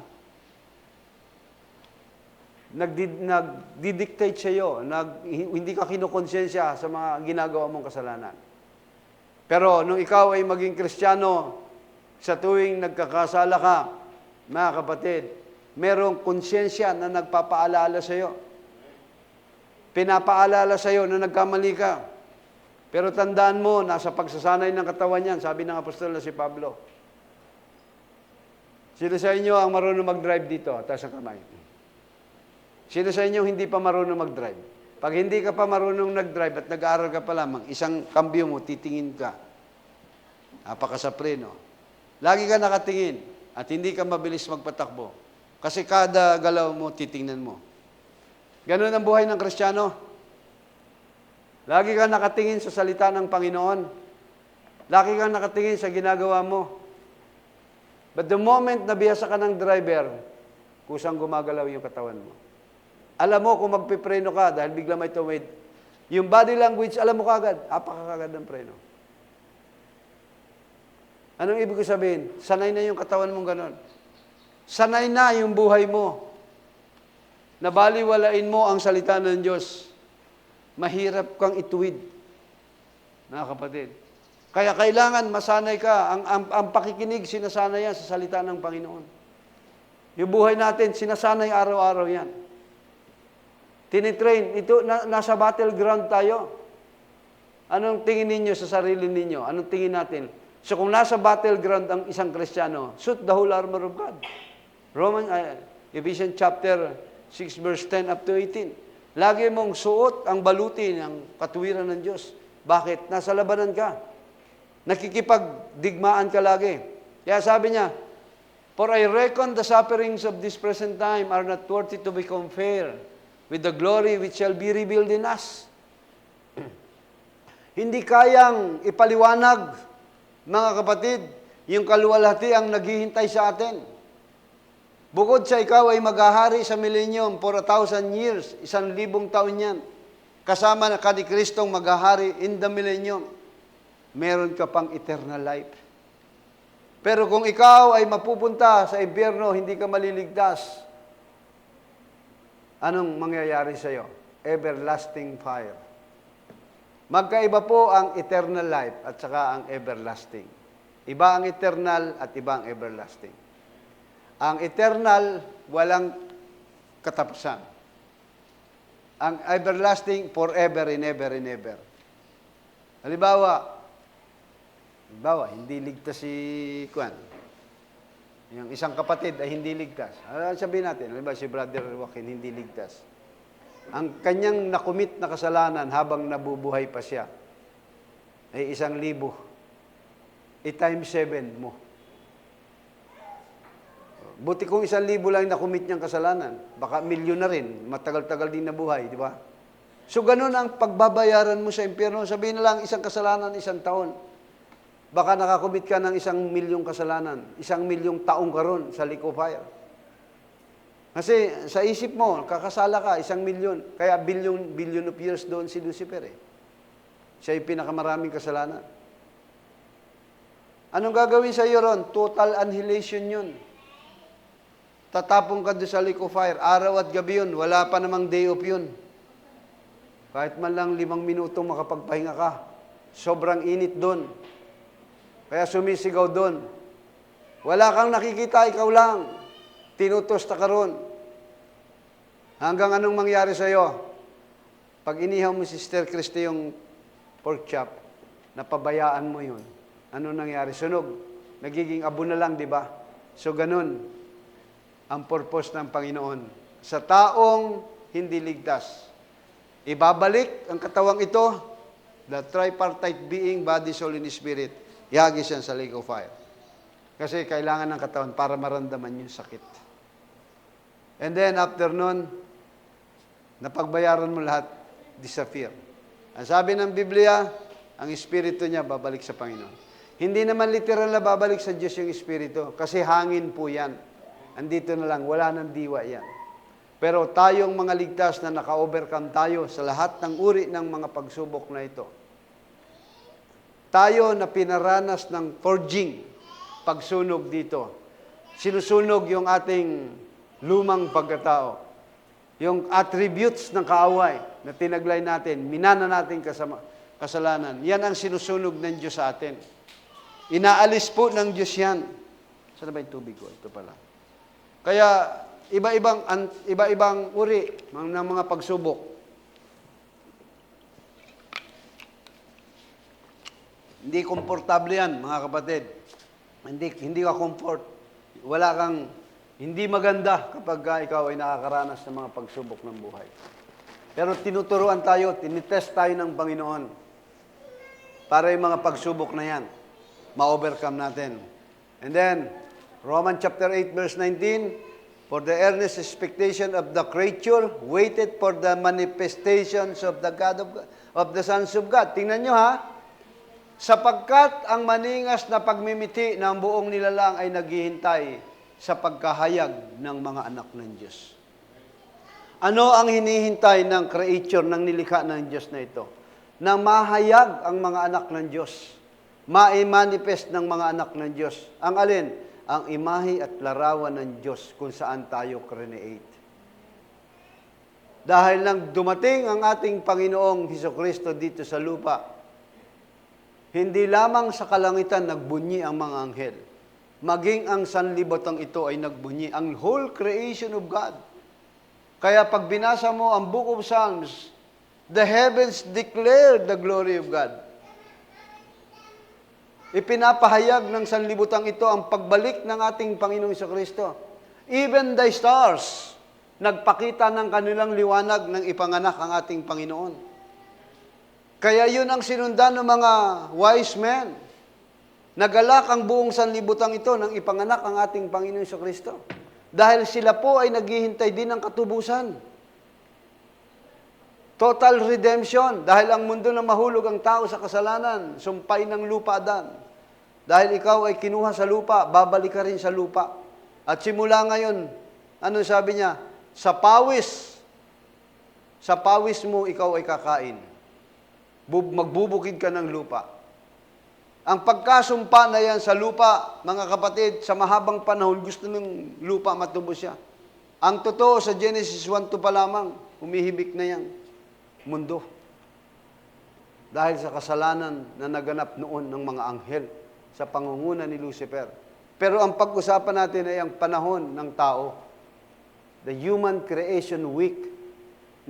nagdidictate sa iyo, hindi ka kinukonsensya sa mga ginagawa mong kasalanan. Pero nung ikaw ay maging Kristiyano, sa tuwing nagkakasala ka, mga kapatid, merong konsyensya na nagpapaalala sa iyo. Pinapaalala sa iyo na nagkamali ka. Pero tandaan mo, nasa pagsasanay ng katawan yan, sabi ng apostol na si Pablo. Sino sa inyo ang marunong mag-drive dito? Taas ang kamay. Sino sa inyo hindi pa marunong mag-drive? Pag hindi ka pa marunong nag-drive at nag-aaral ka pa lamang, isang kambyo mo, titingin ka. Napaka sa preno. Lagi ka nakatingin at hindi ka mabilis magpatakbo. Kasi kada galaw mo, titingnan mo. Ganun ang buhay ng Kristiyano. Lagi kang nakatingin sa salita ng Panginoon. Lagi kang nakatingin sa ginagawa mo. But the moment na biyasa ka ng driver, kusang gumagalaw yung katawan mo. Alam mo kung magpipreno ka dahil bigla may tumid. Yung body language, alam mo kagad, apakakagad ng preno. Anong ibig ko sabihin? Sanay na yung katawan mong ganon. Sanay na yung buhay mo. Nabaliwalain mo ang salita ng Diyos. Mahirap kang ituwid. mga kapatid. Kaya kailangan masanay ka. Ang pakikinig, sinasanay yan sa salita ng Panginoon. Yung buhay natin, sinasanay araw-araw yan. Tinitrain. Ito, nasa battleground tayo. Anong tingin ninyo sa sarili ninyo? Anong tingin natin? So kung nasa battleground ang isang Kristiyano, suit the whole armor of God. Ephesians chapter 6 verse 10 up to 18. Lagi mong suot ang baluti ng katuwiran ng Diyos. Bakit? Nasa labanan ka. Nakikipagdigmaan ka lagi. Kaya sabi niya, for I reckon the sufferings of this present time are not worthy to be compared with the glory which shall be revealed in us. Hindi kayang ipaliwanag, mga kapatid, yung kaluwalhati ang naghihintay sa atin. Bukod sa ikaw ay maghahari sa millennium for 1,000 years, 1,000 taon yan. Kasama na ka ni Kristong maghahari in the millennium. Meron ka pang eternal life. Pero kung ikaw ay mapupunta sa impyerno, hindi ka maliligtas, anong mangyayari sa iyo? Everlasting fire. Magkaiba po ang eternal life at saka ang everlasting. Iba ang eternal at iba ang everlasting. Ang eternal, walang katapusan. Ang everlasting, forever and ever and ever. Halimbawa, hindi ligtas si Juan. Yung isang kapatid ay hindi ligtas. Ano sabihin natin? Halimbawa, si Brother Joaquin hindi ligtas. Ang kanyang nakumit na kasalanan habang nabubuhay pa siya ay 1,000. I-times 7 mo. Buti kung 1,000 lang nakumit niyang kasalanan, baka milyon na rin, matagal-tagal din nabuhay, di ba? So ganun ang pagbabayaran mo sa impyerno. Sabihin na lang, isang kasalanan, 1 taon. Baka nakakumit ka ng 1,000,000 kasalanan, 1,000,000 taong karon sa lake of fire. Kasi sa isip mo, kakasala ka, 1,000,000. Kaya billion of years doon si Lucifer eh. Siya yung pinakamaraming kasalanan. Anong gagawin sa iyo ron? Total annihilation yun. Tatapong ka doon sa lake of fire. Araw at gabi yun. Wala pa namang day off yun. Kahit man lang 5 minutong makapagpahinga ka. Sobrang init doon. Kaya sumisigaw doon. Wala kang nakikita, ikaw lang. Tinutos ta karon. Hanggang anong mangyari sa iyo? Pag inihaw mo si Sister Christy yung pork chop, napabayaan mo yun. Ano nangyari? Sunog. Nagiging abo na lang, di ba? So ganun ang purpose ng Panginoon. Sa taong hindi ligtas. Ibabalik ang katawang ito, the tripartite being, body, soul, and spirit. Ihagis yan sa lake of fire. Kasi kailangan ng katawan para maramdaman yung sakit. And then, after nun, napagbayaran mo lahat, disappear. Ang sabi ng Biblia, ang espiritu niya babalik sa Panginoon. Hindi naman literal na babalik sa Diyos yung espiritu, kasi hangin po yan. Andito na lang, wala nang diwa yan. Pero tayong mga ligtas na naka-overcome tayo sa lahat ng uri ng mga pagsubok na ito. Tayo na pinaranas ng forging, pagsunog dito. Sinusunog yung ating lumang pagkatao. Yung attributes ng kaaway na tinaglay natin, minana natin kasalanan. Yan ang sinusunog ng Diyos sa atin. Inaalis po ng Diyos yan. Saan ba yung tubig ko? Ito pala. Kaya, iba-ibang uri ng mga pagsubok. Hindi komportable yan, mga kapatid. Hindi ka comfort. Wala kang, hindi maganda kapag ikaw ay nakakaranas ng mga pagsubok ng buhay. Pero tinuturuan tayo, tinitest tayo ng Panginoon para yung mga pagsubok na yan, ma-overcome natin. And then, Romans chapter 8 verse 19, for the earnest expectation of the creature waited for the manifestations of the sons of God. Tingnan nyo ha, sapagkat ang maningas na pagmimiti ng buong nilalang ay naghihintay sa pagkahayag ng mga anak ng Diyos. Ano ang hinihintay ng creature, ng nilikha ng Diyos na ito? Na mahayag ang mga anak ng Diyos. Ma-manifest ng mga anak ng Diyos. Ang alin? Ang imahe at larawan ng Diyos kung saan tayo create. Dahil nang dumating ang ating Panginoong Hesukristo dito sa lupa, Hindi lamang sa kalangitan nagbunyi ang mga anghel, maging ang sanlibutan ito ay nagbunyi, ang whole creation of God. Kaya pag binasa mo ang Book of Psalms, the heavens declare the glory of God. Ipinapahayag ng sanlibutan ito ang pagbalik ng ating Panginoong Kristo. Even the stars, nagpakita ng kanilang liwanag ng ipanganak ang ating Panginoon. Kaya yun ang sinundan ng mga wise men. Nagalak ang buong sanlibutan ito nang ipanganak ang ating Panginoong Kristo. Dahil sila po ay naghihintay din ng katubusan. Total redemption. Dahil ang mundo na mahulog ang tao sa kasalanan, sumpay ng lupa, Adan. Dahil ikaw ay kinuha sa lupa, babalik ka rin sa lupa. At simula ngayon, ano sabi niya? Sa pawis mo ikaw ay kakain. Magbubukid ka ng lupa. Ang pagkasumpa na yan sa lupa, mga kapatid, sa mahabang panahon, gusto ng lupa matubos siya. Ang totoo sa Genesis 1:2 pa lamang, humihibik na yan mundo. Dahil sa kasalanan na naganap noon ng mga anghel sa pangunguna ni Lucifer. Pero ang pag-usapan natin ay ang panahon ng tao. The human creation week,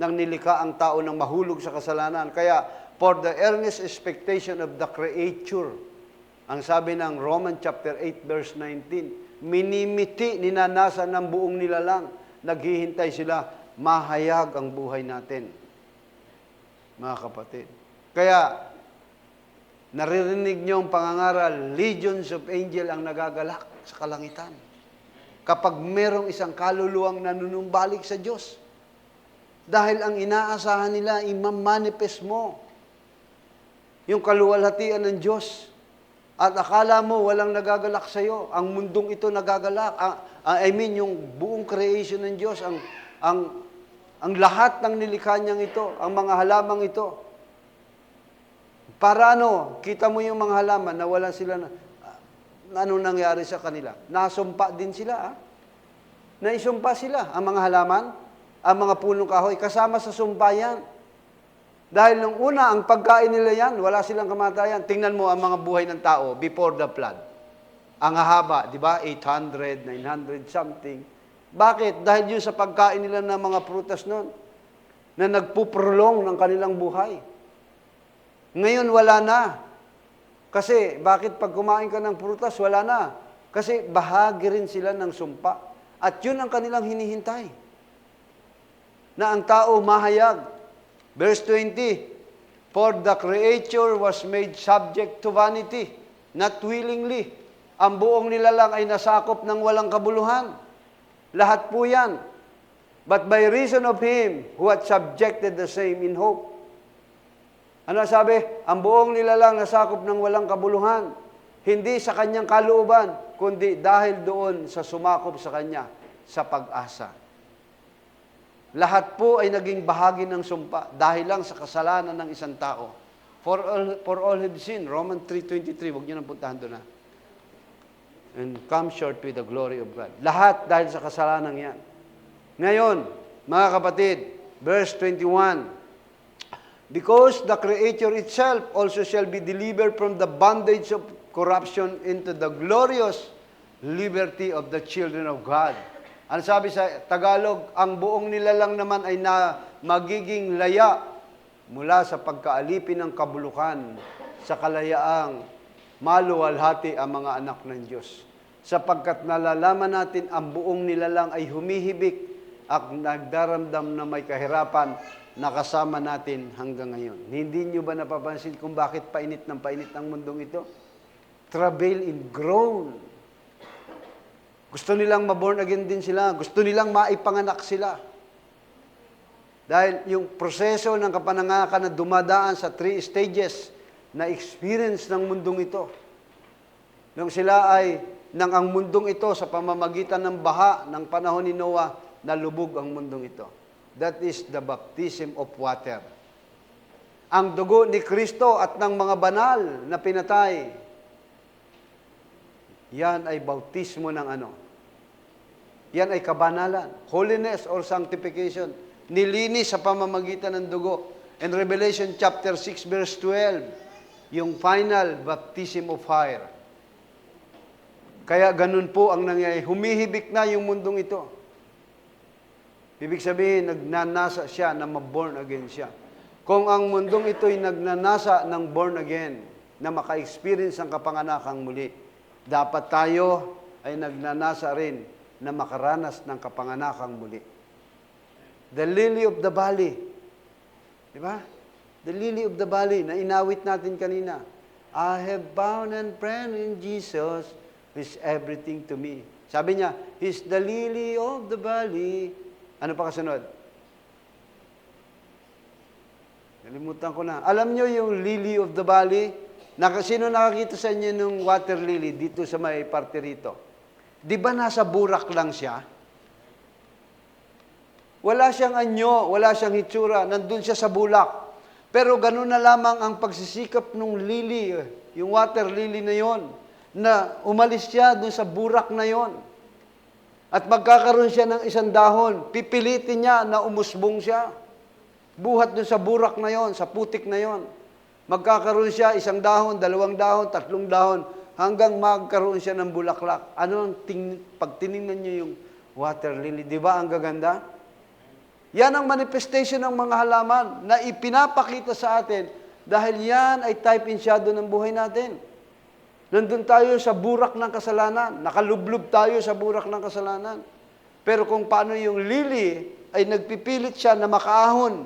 nang nilikha ang tao nang mahulog sa kasalanan. Kaya, for the earnest expectation of the creature, ang sabi ng Romans chapter 8 verse 19, minimiti, ninanasan ng buong nilalang, naghihintay sila, mahayag ang buhay natin. Mga kapatid. Kaya, naririnig niyo ang pangangaral, legions of angel ang nagagalak sa kalangitan. Kapag merong isang kaluluwang nanunumbalik sa Diyos. Dahil ang inaasahan nila, imamanifest mo yung kaluwalhatian ng Diyos. At akala mo walang nagagalak sa iyo. Ang mundong ito nagagalak. Yung buong creation ng Diyos, ang lahat ng nilikha niyang ito, ang mga halamang ito. Para kita mo yung mga halaman na wala sila ano nangyari sa kanila? Nasumpa din sila. Naisumpa sila, ang mga halaman, ang mga punong kahoy, kasama sa sumpa yan. Dahil nung una, ang pagkain nila yan, wala silang kamatayan. Tingnan mo ang mga buhay ng tao before the flood. Ang haba, di ba? 800, 900 something. Bakit? Dahil yun sa pagkain nila ng mga prutas noon, na nagpuprolong ng kanilang buhay. Ngayon, wala na. Kasi, bakit pag kumain ka ng prutas, wala na? Kasi, bahagi rin sila ng sumpa. At yun ang kanilang hinihintay. Na ang tao mahayag. Verse 20, for the creature was made subject to vanity, not willingly. Ang buong nilalang ay nasakop ng walang kabuluhan. Lahat po yan. But by reason of Him who had subjected the same in hope. Ano sabi? Ang buong nilalang nasakop ng walang kabuluhan. Hindi sa kanyang kalooban, kundi dahil doon sa sumakop sa kanya, sa pag-asa. Lahat po ay naging bahagi ng sumpa dahil lang sa kasalanan ng isang tao. For all have sinned, Romans 3:23, huwag niyo nang puntahan doon and come short with the glory of God. Lahat dahil sa kasalanan yan. Ngayon, mga kapatid, verse 21, because the creature itself also shall be delivered from the bondage of corruption into the glorious liberty of the children of God. Ano sabi sa Tagalog? Ang buong nilalang naman ay magiging laya mula sa pagkaalipin ng kabulukan sa kalayaang maluwalhati ang mga anak ng Diyos. Sapagkat nalalaman natin ang buong nilalang ay humihibik at nagdaramdam na may kahirapan na kasama natin hanggang ngayon. Hindi nyo ba napapansin kung bakit painit ng mundong ito? Travail in groan. Gusto nilang ma-born again din sila. Gusto nilang maipanganak sila. Dahil yung proseso ng kapanangakan na dumadaan sa 3 stages na experience ng mundong ito. Nung sila nang ang mundong ito sa pamamagitan ng baha ng panahon ni Noah, nalubog ang mundong ito. That is the baptism of water. Ang dugo ni Kristo at ng mga banal na pinatay, yan ay bautismo ng ano? Yan ay kabanalan. Holiness or sanctification. Nilinis sa pamamagitan ng dugo. In Revelation chapter 6 verse 12, yung final baptism of fire. Kaya ganun po ang nangyayari. Humihibik na yung mundong ito. Ibig sabihin, nagnanasa siya na ma-born again siya. Kung ang mundong ito'y nagnanasa ng born again, na maka-experience ng kapanganakang muli, dapat tayo ay nagnanasa rin na makaranas ng kapanganakang muli. The lily of the valley. Di ba? The lily of the valley na inawit natin kanina. I have found and friend in Jesus who is everything to me. Sabi niya, He's the lily of the valley. Ano pa kasunod? Nalimutan ko na. Alam niyo yung lily of the valley? Sino nakakita sa inyo ng water lily dito sa may parte rito? Di ba nasa burak lang siya? Wala siyang anyo, wala siyang hitsura, nandun siya sa bulak. Pero ganun na lamang ang pagsisikap ng lily, yung water lily na yon, na umalis siya dun sa burak na yon. At magkakaroon siya ng isang dahon, pipilitin niya na umusbong siya. Buhat dun sa burak na yon, sa putik na yon. Magkakaroon siya isang dahon, 2 dahon, 3 dahon, hanggang magkaroon siya ng bulaklak. Ano ang pag tinignan niyo yung water lily, di ba ang gaganda? Yan ang manifestation ng mga halaman na ipinapakita sa atin dahil yan ay type and shadow ng buhay natin. Nandun tayo sa burak ng kasalanan. Nakalublob tayo sa burak ng kasalanan. Pero kung paano yung lily ay nagpipilit siya na makaahon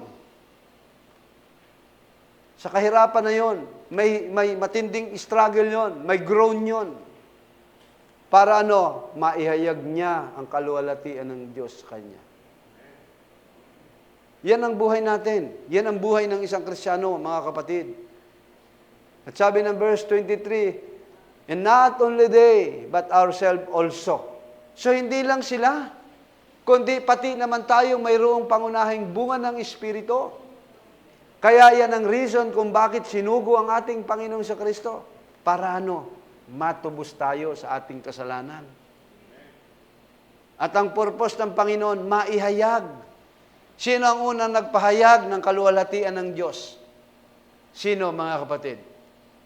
sa kahirapan na yon, may matinding struggle yon, may groan yon. Para maihayag niya ang kaluwalhatian ng Diyos sa kanya. Yan ang buhay natin. Yan ang buhay ng isang Kristiyano, mga kapatid. At sabi ng verse 23, and not only they, but ourselves also. So, hindi lang sila, kundi pati naman tayo mayroong pangunahing bunga ng Espiritu. Kaya yan ang reason kung bakit sinugo ang ating Panginoong sa Kristo. Para matubos tayo sa ating kasalanan. At ang purpose ng Panginoon, maihayag. Sino ang unang nagpahayag ng kaluwalhatian ng Diyos? Sino, mga kapatid?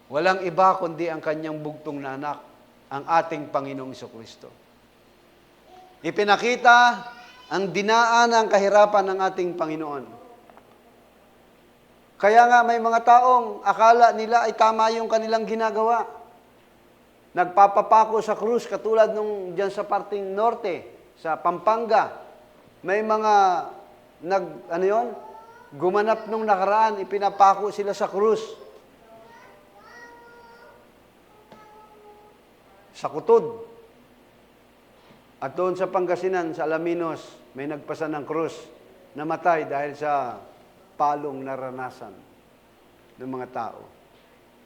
Walang iba kundi ang kanyang bugtong na anak, ang ating Panginoong Jesucristo. Ipinakita ang dinaan ng kahirapan ng ating Panginoon. Kaya nga may mga taong akala nila ay tama yung kanilang ginagawa. Nagpapapako sa krus katulad nung dyan sa parting norte, sa Pampanga. May mga gumanap nung nakaraan, ipinapako sila sa krus. Sa Kutod. At doon sa Pangasinan, sa Alaminos, may nagpasa ng krus, namatay dahil sa palong naranasan ng mga tao.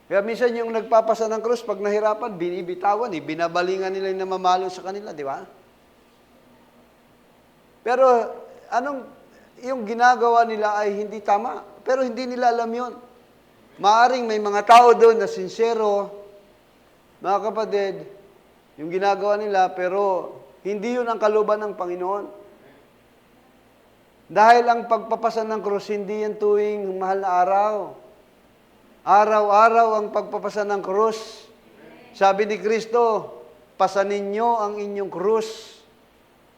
Kaya minsan yung nagpapasa ng krus, pag nahirapan, binibitawan, binabalingan nila yung namamalo sa kanila, di ba? Pero yung ginagawa nila ay hindi tama. Pero hindi nila alam yun. Maaring may mga tao doon na sincero, mga kapatid, yung ginagawa nila, pero hindi yun ang kalooban ng Panginoon. Dahil ang pagpapasa ng krus, hindi yan tuwing mahal na araw. Araw-araw ang pagpapasa ng krus. Sabi ni Kristo, pasanin niyo ang inyong krus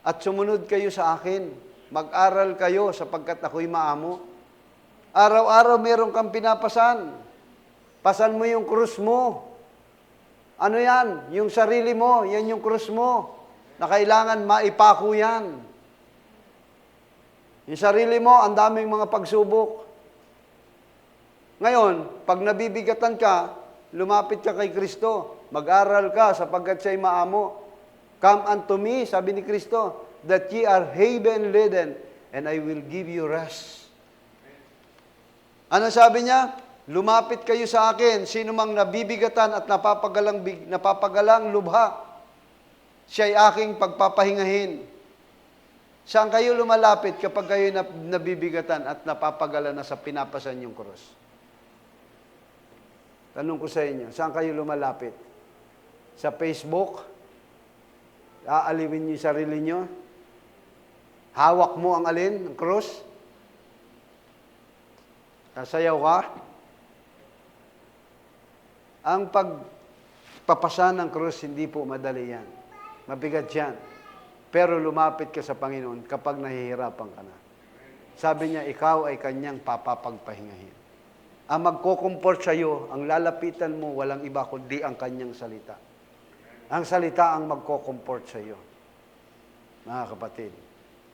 at sumunod kayo sa akin. Mag-aral kayo sapagkat ako'y maamo. Araw-araw meron kang pinapasan. Pasan mo yung krus mo. Ano yan? Yung sarili mo, yan yung krus mo. Na kailangan maipako yan. Yung sarili mo, ang daming mga pagsubok. Ngayon, pag nabibigatan ka, lumapit ka kay Kristo. Mag-aral ka sapagkat siya'y maamo. Come unto me, sabi ni Kristo, that ye are heavy and laden, and I will give you rest. Ano sabi niya? Lumapit kayo sa akin, sino mang nabibigatan at napapagalang lubha, siya'y aking pagpapahingahin. Saan kayo lumalapit kapag kayo nabibigatan at napapagala na sa pinapasan yung krus? Tanong ko sa inyo, saan kayo lumalapit? Sa Facebook? Aaliwin niyo yung sarili niyo? Hawak mo ang alin? Ang krus? Sasayaw ka? Ang pagpapasa ng krus, hindi po madali yan. Mabigat yan. Pero lumapit ka sa Panginoon kapag nahihirapan ka na. Sabi niya, ikaw ay kanyang papapagpahingahin. Ang magko-comfort sa iyo, ang lalapitan mo, walang iba kundi ang kanyang salita. Ang salita ang magko-comfort sa iyo. Mga kapatid.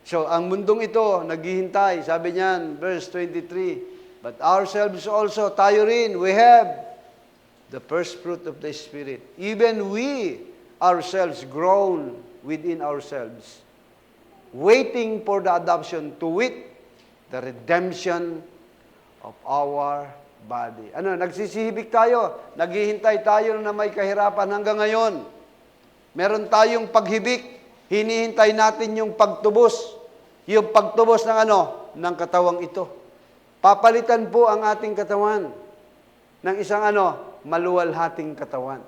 So, ang mundong ito, naghihintay. Sabi niyan, verse 23, but ourselves also, tayo rin, we have the first fruit of the Spirit. Even we ourselves groan within ourselves, waiting for the adoption, to wit, the redemption of our body. Ano, nagsisihibik tayo, naghihintay tayo na may kahirapan hanggang ngayon. Meron tayong paghibik, hinihintay natin yung pagtubos. Yung pagtubos ng ano? Ng katawang ito. Papalitan po ang ating katawan ng isang ano? Maluwalhating katawan.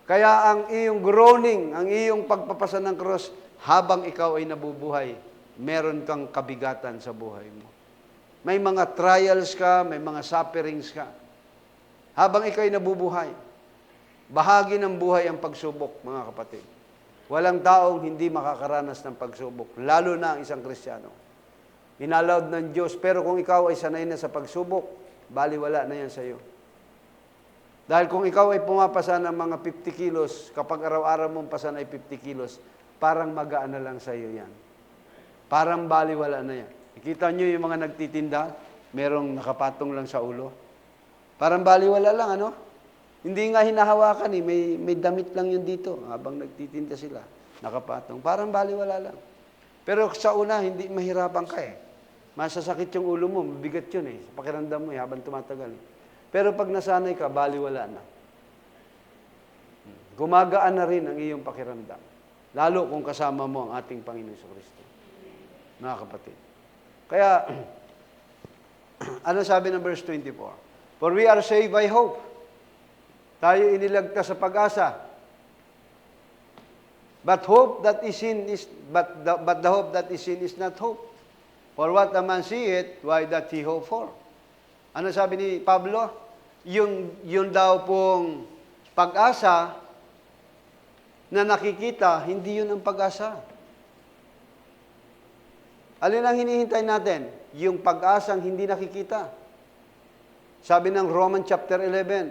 Kaya ang iyong groaning, ang iyong pagpapasa ng cross, habang ikaw ay nabubuhay, meron kang kabigatan sa buhay mo. May mga trials ka, may mga sufferings ka. Habang ikaw ay nabubuhay, bahagi ng buhay ang pagsubok, mga kapatid. Walang taong hindi makakaranas ng pagsubok, lalo na ang isang Kristiyano. Inallowed ng Diyos, pero kung ikaw ay sanay na sa pagsubok, baliwala na yan sa iyo. Dahil kung ikaw ay pumapasa ng mga 50 kilos, kapag araw-araw mong pasan ay 50 kilos, parang magaan na lang sa iyo yan. Parang baliwala na yan. Nakita nyo yung mga nagtitinda, merong nakapatong lang sa ulo. Parang baliwala lang, ano? Hindi nga hinahawakan eh, may damit lang yun dito habang nagtitinda sila. Nakapatong. Parang baliwala lang. Pero sa una, hindi mahirapan ka eh. Masasakit yung ulo mo, mabigat yun eh. Sa pakiramdam mo eh, habang tumatagal eh. Pero pag nasanay ka, baliwala na. Gumagaan na rin ang iyong pakiramdam. Lalo kung kasama mo ang ating Panginoon Kristo. Mga kapatid. Kaya, ano sabi ng verse 24? For we are saved by hope. Tayo inilagtas sa pag-asa. But the hope that is seen is not hope. For what a man seeth, why that he hope for? Ano sabi ni Pablo? Yung daw pong pag-asa na nakikita, hindi yun ang pag-asa. Alin ang hinihintay natin? Yung pag-asang hindi nakikita. Sabi ng Romans chapter 11,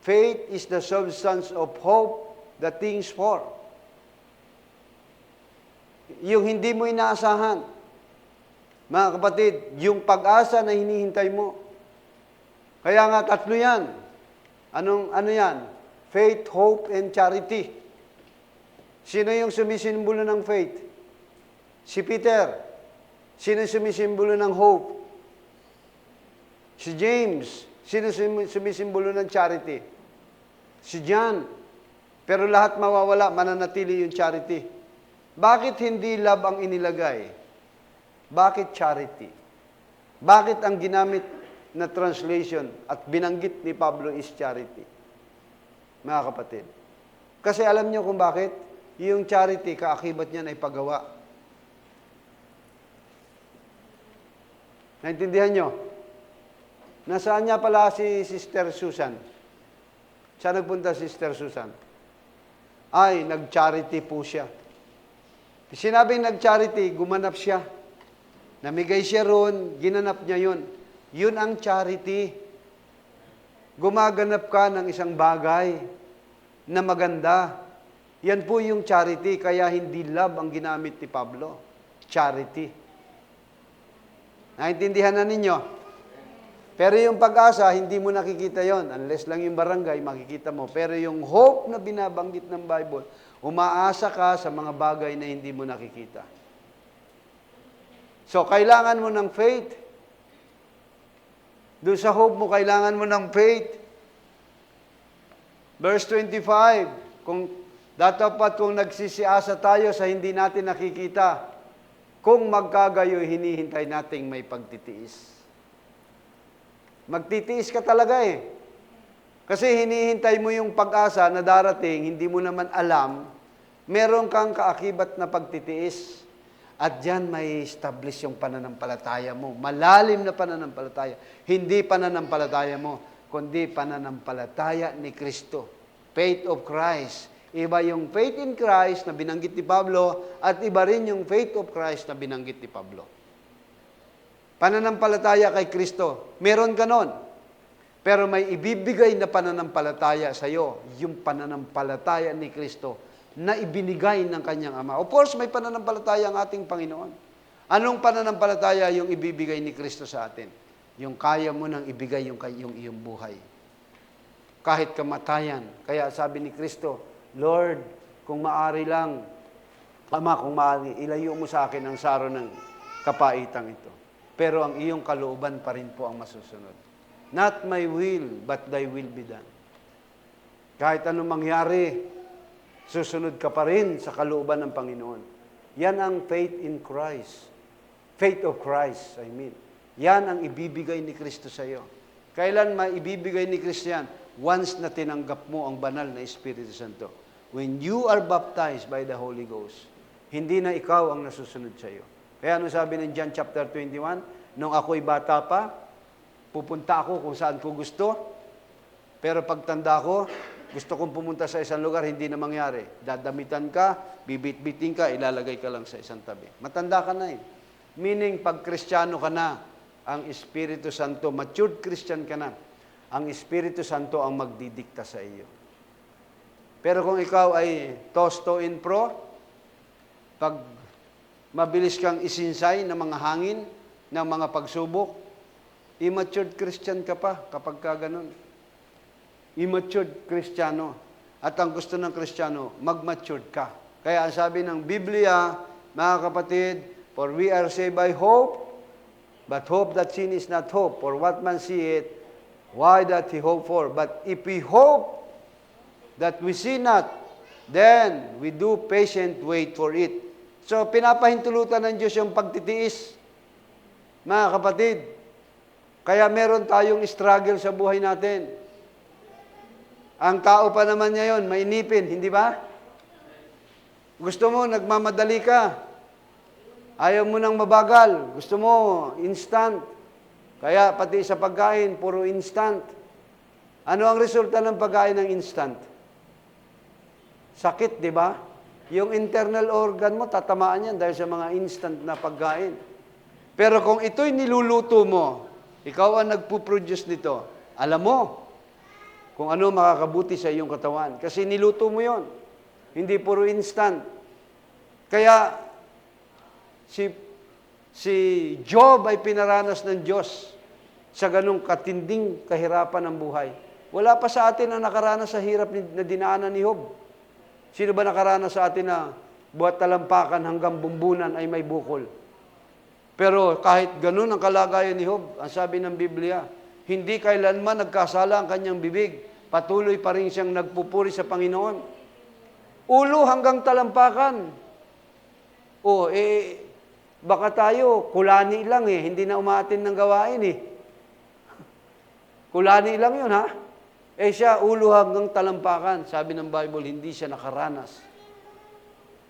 faith is the substance of hope, the things for. Yung hindi mo inaasahan. Mga kapatid, yung pag-asa na hinihintay mo. Kaya nga tatlo yan. Ano yan? Faith, hope, and charity. Sino yung sumisimbolo ng faith? Si Peter. Sino sumisimbolo ng hope? Si James. Sino sumisimbolo ng charity? Si John. Pero lahat mawawala, mananatili yung charity. Bakit hindi love ang inilagay? Bakit charity? Bakit ang ginamit na translation at binanggit ni Pablo is charity? Mga kapatid. Kasi alam niyo kung bakit? Yung charity, kaakibat niyan ay paggawa. Naintindihan nyo? Nasaan niya pala si Sister Susan? Saan nagpunta si Sister Susan? Ay, nag-charity po siya. Sinabing nag-charity, gumanap siya. Namigay siya ron, ginanap niya yun. Yun ang charity. Gumaganap ka ng isang bagay na maganda. Yan po yung charity, kaya hindi love ang ginamit ni Pablo. Charity. Naintindihan na ninyo? Pero yung pag-asa, hindi mo nakikita yon unless lang yung barangay, makikita mo. Pero yung hope na binabanggit ng Bible, umaasa ka sa mga bagay na hindi mo nakikita. So, kailangan mo ng faith. Doon sa hope mo, kailangan mo ng faith. Verse 25, dapat kung nagsisiasa tayo sa hindi natin nakikita, kung magkagayo, hinihintay nating may pagtitiis. Magtitiis ka talaga eh. Kasi hinihintay mo yung pag-asa na darating, hindi mo naman alam, meron kang kaakibat na pagtitiis. At diyan may establish yung pananampalataya mo. Malalim na pananampalataya. Hindi pananampalataya mo, kundi pananampalataya ni Kristo. Faith of Christ. Iba yung faith in Christ na binanggit ni Pablo at iba rin yung faith of Christ na binanggit ni Pablo. Pananampalataya kay Kristo. Meron ganon. Pero may ibibigay na pananampalataya sa iyo, yung pananampalataya ni Kristo na ibinigay ng kanyang Ama. Of course, may pananampalataya ang ating Panginoon. Anong pananampalataya yung ibibigay ni Kristo sa atin? Yung kaya mo nang ibigay yung iyong buhay. Kahit kamatayan. Kaya sabi ni Kristo, Lord, kung maari lang, Ama, kung maari, ilayo mo sa akin ang saro ng kapaitang ito. Pero ang iyong kalooban pa rin po ang masusunod. Not my will, but thy will be done. Kahit anong mangyari, susunod ka pa rin sa kalooban ng Panginoon. Yan ang faith in Christ. Faith of Christ, I mean. Yan ang ibibigay ni Kristo sa iyo. Kailan maibibigay ni Kristo yan? Once na tinanggap mo ang banal na Espiritu Santo. When you are baptized by the Holy Ghost, hindi na ikaw ang nasusunod sa iyo. Kaya ano sabi ng John chapter 21? Nung ako'y bata pa, pupunta ako kung saan ko gusto, pero pagtanda ko, gusto kong pumunta sa isang lugar, hindi na mangyari. Dadamitan ka, bibit-biting ka, ilalagay ka lang sa isang tabi. Matanda ka na eh. Meaning, pag Kristiyano ka na, ang Espiritu Santo, matured Christian ka na, ang Espiritu Santo ang magdidikta sa iyo. Pero kung ikaw ay tosto in pro, pag mabilis kang isinsay ng mga hangin, ng mga pagsubok, immature Christian ka pa kapag ka ganun. Immature Kristiyano. At ang gusto ng Kristiyano, mag-matured ka. Kaya ang sabi ng Biblia, mga kapatid, for we are saved by hope, but hope that sin is not hope. For what man seeth, why doth he hope for? But if we hope that we see not, then we do patient wait for it. So, pinapahintulutan ng Diyos yung pagtitiis. Mga kapatid, kaya meron tayong struggle sa buhay natin. Ang tao pa naman ngayon, mainipin, hindi ba? Gusto mo, nagmamadali ka. Ayaw mo nang mabagal. Gusto mo, instant. Kaya pati sa pagkain, puro instant. Ano ang resulta ng pagkain ng instant? Sakit, di ba? Yung internal organ mo, tatamaan yan dahil sa mga instant na pagkain. Pero kung ito'y niluluto mo, ikaw ang nagpo-produce nito, alam mo kung ano makakabuti sa iyong katawan. Kasi niluto mo yon, hindi puro instant. Kaya, si Job ay pinaranas ng Diyos sa ganung katinding kahirapan ng buhay. Wala pa sa atin ang nakaranas sa hirap na dinaanan ni Job. Sino ba nakaranas sa atin na buhat talampakan hanggang bumbunan ay may bukol? Pero kahit ganun ang kalagayan ni Job, ang sabi ng Biblia, hindi kailanman nagkasala ang kanyang bibig. Patuloy pa rin siyang nagpupuri sa Panginoon. Ulo hanggang talampakan. Baka tayo, kulani lang hindi na umaatin ng gawain Kulani lang yun siya, ulo hanggang talampakan. Sabi ng Bible, hindi siya nakaranas.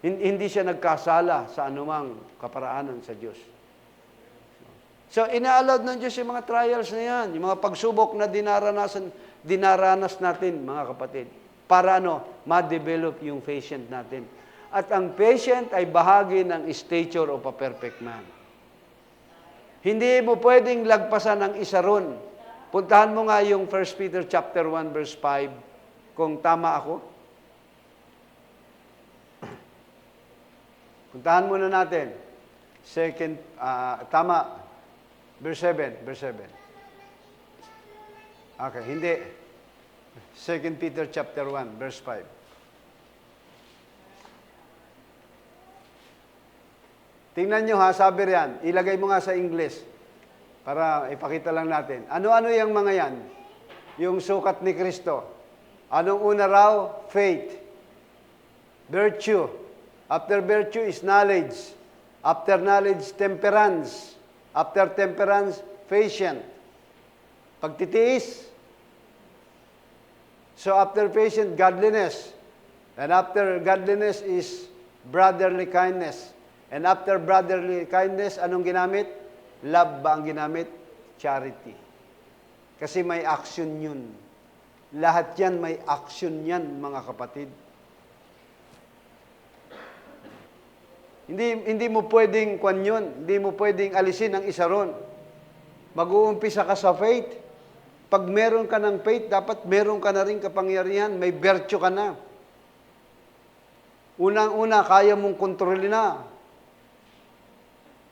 Hindi siya nagkasala sa anumang kaparaanan sa Diyos. So, ina-allowed ng Diyos yung mga trials na yan, yung mga pagsubok na dinaranas natin, mga kapatid, para ma-develop yung patient natin. At ang patient ay bahagi ng stature of a perfect man. Hindi mo pwedeng lagpasan ang isa ron. Puntahan mo nga yung 1 Peter chapter 1 verse 5, kung tama ako. Puntahan muna natin. Tama. Verse 7. Okay, hindi. 2 Peter chapter 1, verse 5. Tingnan nyo sabi riyan. Ilagay mo nga sa English para ipakita lang natin. Ano-ano yung mga yan? Yung sukat ni Kristo. Anong una raw? Faith. Virtue. After virtue is knowledge. After knowledge, temperance. After temperance, patient. Pagtitiis. So after patient, godliness. And after godliness is brotherly kindness. And after brotherly kindness, anong ginamit? Love ba ang ginamit? Charity. Kasi may action yun. Lahat yan, may action yan, mga kapatid. Hindi mo pwedeng kwan yun. Hindi mo pwedeng alisin ang isa ron. Mag-uumpisa ka sa faith. Pag meron ka ng faith, dapat meron ka na rin kapangyarihan. May virtue ka na. Unang-una, kaya mong kontrolin na.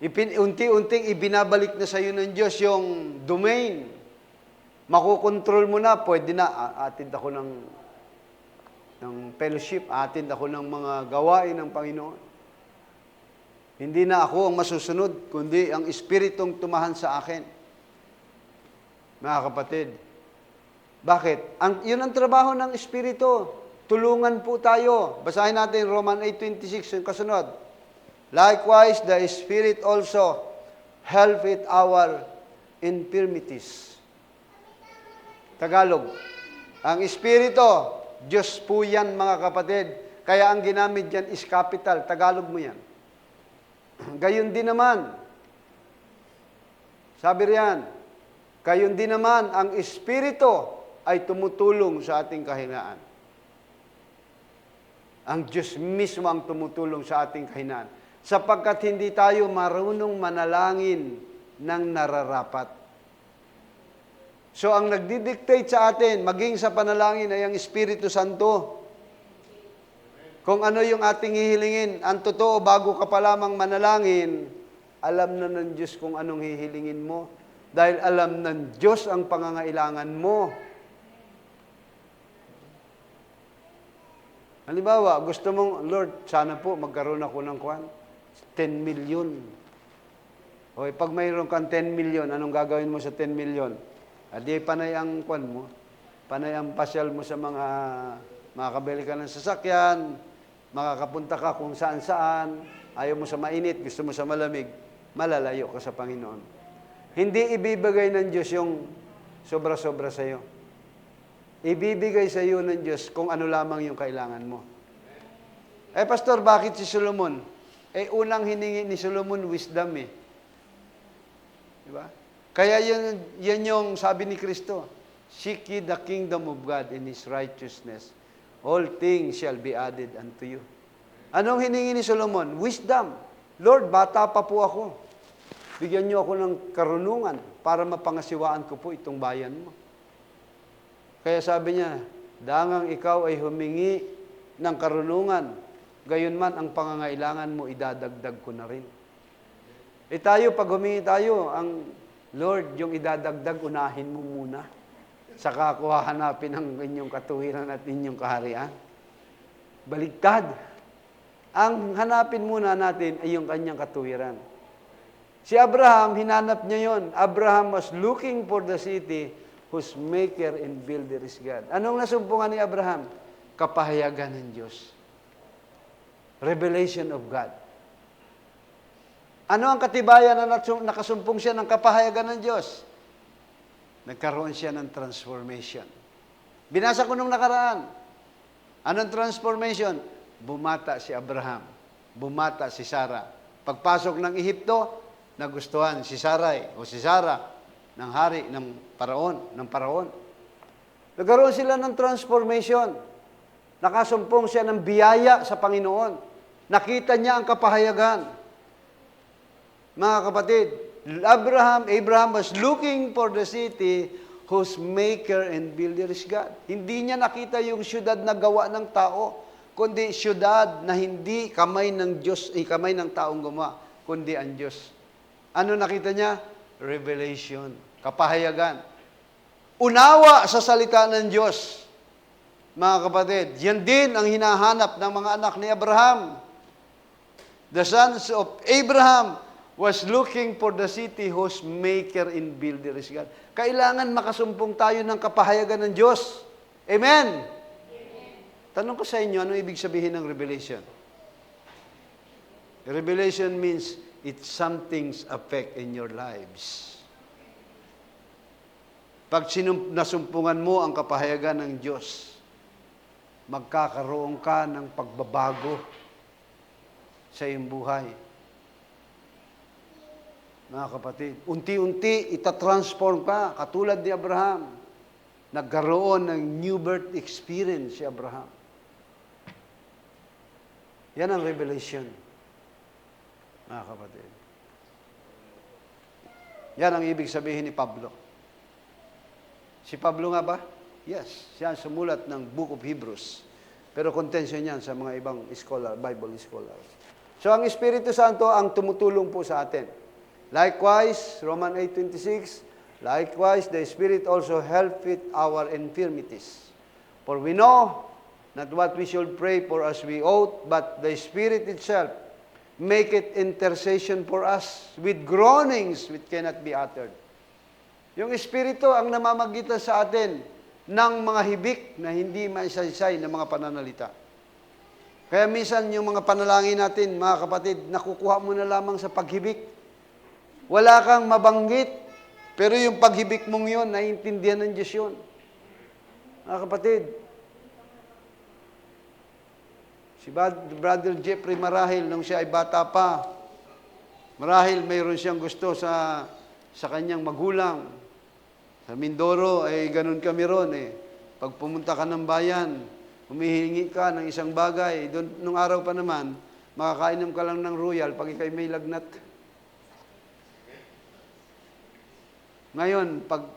Unti-unting ibinabalik na sa iyo ng Diyos yung domain. Makukontrol mo na, pwede na. Atid ako ng fellowship, atid ako ng mga gawain ng Panginoon. Hindi na ako ang masusunod, kundi ang Espiritong tumahan sa akin. Mga kapatid, bakit? Yun ang trabaho ng Espiritu. Tulungan po tayo. Basahin natin Roman 8:26, yung kasunod. Likewise, the Spirit also helpeth our infirmities. Tagalog. Ang Espiritu, Diyos po yan, mga kapatid. Kaya ang ginamit dyan is capital. Tagalog mo yan. Gayon din naman. Sabi riyan, gayon din naman, ang Espiritu ay tumutulong sa ating kahinaan. Ang Diyos mismo ang tumutulong sa ating kahinaan. Sapagkat hindi tayo marunong manalangin ng nararapat. So, ang nagdidictate sa atin, maging sa panalangin ay ang Espiritu Santo. Kung ano yung ating hihilingin, ang totoo, bago ka pa lamang manalangin, alam na ng Diyos kung anong hihilingin mo. Dahil alam ng Diyos ang pangangailangan mo. Halimbawa, gusto mong, Lord, sana po magkaroon ako ng 10 million. O pag mayroon kang 10 million, anong gagawin mo sa 10 million? Adi panay ang mo, panay ang pasyal mo sa makakabili ka ng sasakyan, makakapunta ka kung saan-saan, ayaw mo sa mainit, gusto mo sa malamig, malalayo ka sa Panginoon. Hindi ibibigay ng Diyos yung sobra-sobra sa iyo. Ibibigay sa iyo ng Diyos kung ano lamang yung kailangan mo. Pastor, bakit si Solomon? Unang hiningi ni Solomon, wisdom Diba? Kaya yan yung sabi ni Kristo, seek ye the kingdom of God and His righteousness. All things shall be added unto you. Anong hiningi ni Solomon? Wisdom. Lord, bata pa po ako. Bigyan niyo ako ng karunungan para mapangasiwaan ko po itong bayan mo. Kaya sabi niya, dangang ikaw ay humingi ng karunungan, gayon man ang pangangailangan mo, idadagdag ko na rin. Tayo, pag humingi tayo, ang Lord, yung idadagdag, unahin mo muna. Saka ko hahanapin ang inyong katuwiran at inyong kaharian. Baligtad. Ang hanapin muna natin ay yung kanyang katuwiran. Si Abraham, hinanap niya yon. Abraham was looking for the city whose maker and builder is God. Anong nasumpungan ni Abraham? Kapahayagan ng Diyos. Revelation of God. Ano ang katibayan na nakasumpong siya ng kapahayagan ng Diyos? Nagkaroon siya ng transformation. Binasa ko nung nakaraan. Anong transformation? Bumata si Abraham. Bumata si Sarah. Pagpasok ng Ehipto, nagustuhan si Sarai o si Sarah ng hari ng Paraon. Nagkaroon sila ng transformation. Nakasumpong siya ng biyaya sa Panginoon. Nakita niya ang kapahayagan. Mga kapatid, Abraham was looking for the city whose maker and builder is God. Hindi niya nakita yung syudad na gawa ng tao, kundi syudad na hindi kamay ng Diyos, kamay ng taong gumawa, kundi ang Diyos. Ano nakita niya? Revelation, kapahayagan. Unawa sa salita ng Diyos. Mga kapatid, yan din ang hinahanap ng mga anak ni Abraham. The sons of Abraham was looking for the city whose maker and builder is God. Kailangan makasumpong tayo ng kapahayagan ng Diyos. Amen? Amen. Tanong ko sa inyo, ano ibig sabihin ng revelation? Revelation means it's something's effect in your lives. Pag nasumpungan mo ang kapahayagan ng Diyos, magkakaroon ka ng pagbabago sa iyong buhay. mga kapatid. Unti-unti, itatransform ka, katulad ni Abraham. Nagkaroon ng new birth experience si Abraham. Yan ang revelation, mga kapatid. Yan ang ibig sabihin ni Pablo. Si Pablo nga ba? Yes, siya ang sumulat ng Book of Hebrews. Pero contention yan sa mga ibang scholar, Bible scholars. So ang Espiritu Santo ang tumutulong po sa atin. Likewise, Romans 8:26, likewise, the Spirit also help with our infirmities. For we know not what we should pray for as we ought, but the Spirit itself make it intercession for us with groanings which cannot be uttered. Yung Espiritu ang namamagitan sa atin ng mga hibik na hindi maisaysay na mga pananalita. Kaya minsan yung mga panalangin natin, mga kapatid, nakukuha mo na lamang sa paghibik. Wala kang mabanggit, pero yung paghibik mong yun, naiintindihan ng Diyos yun. Mga kapatid, si Brother Jeffrey marahil, nung siya ay bata pa, marahil mayroon siyang gusto sa kanyang magulang. Sa Mindoro, ay ganun kami ron eh. Pag pumunta ka ng bayan, humihingi ka ng isang bagay. Doon, nung araw pa naman, makakainom ka lang ng royal pag ikay may lagnat. Ngayon, pag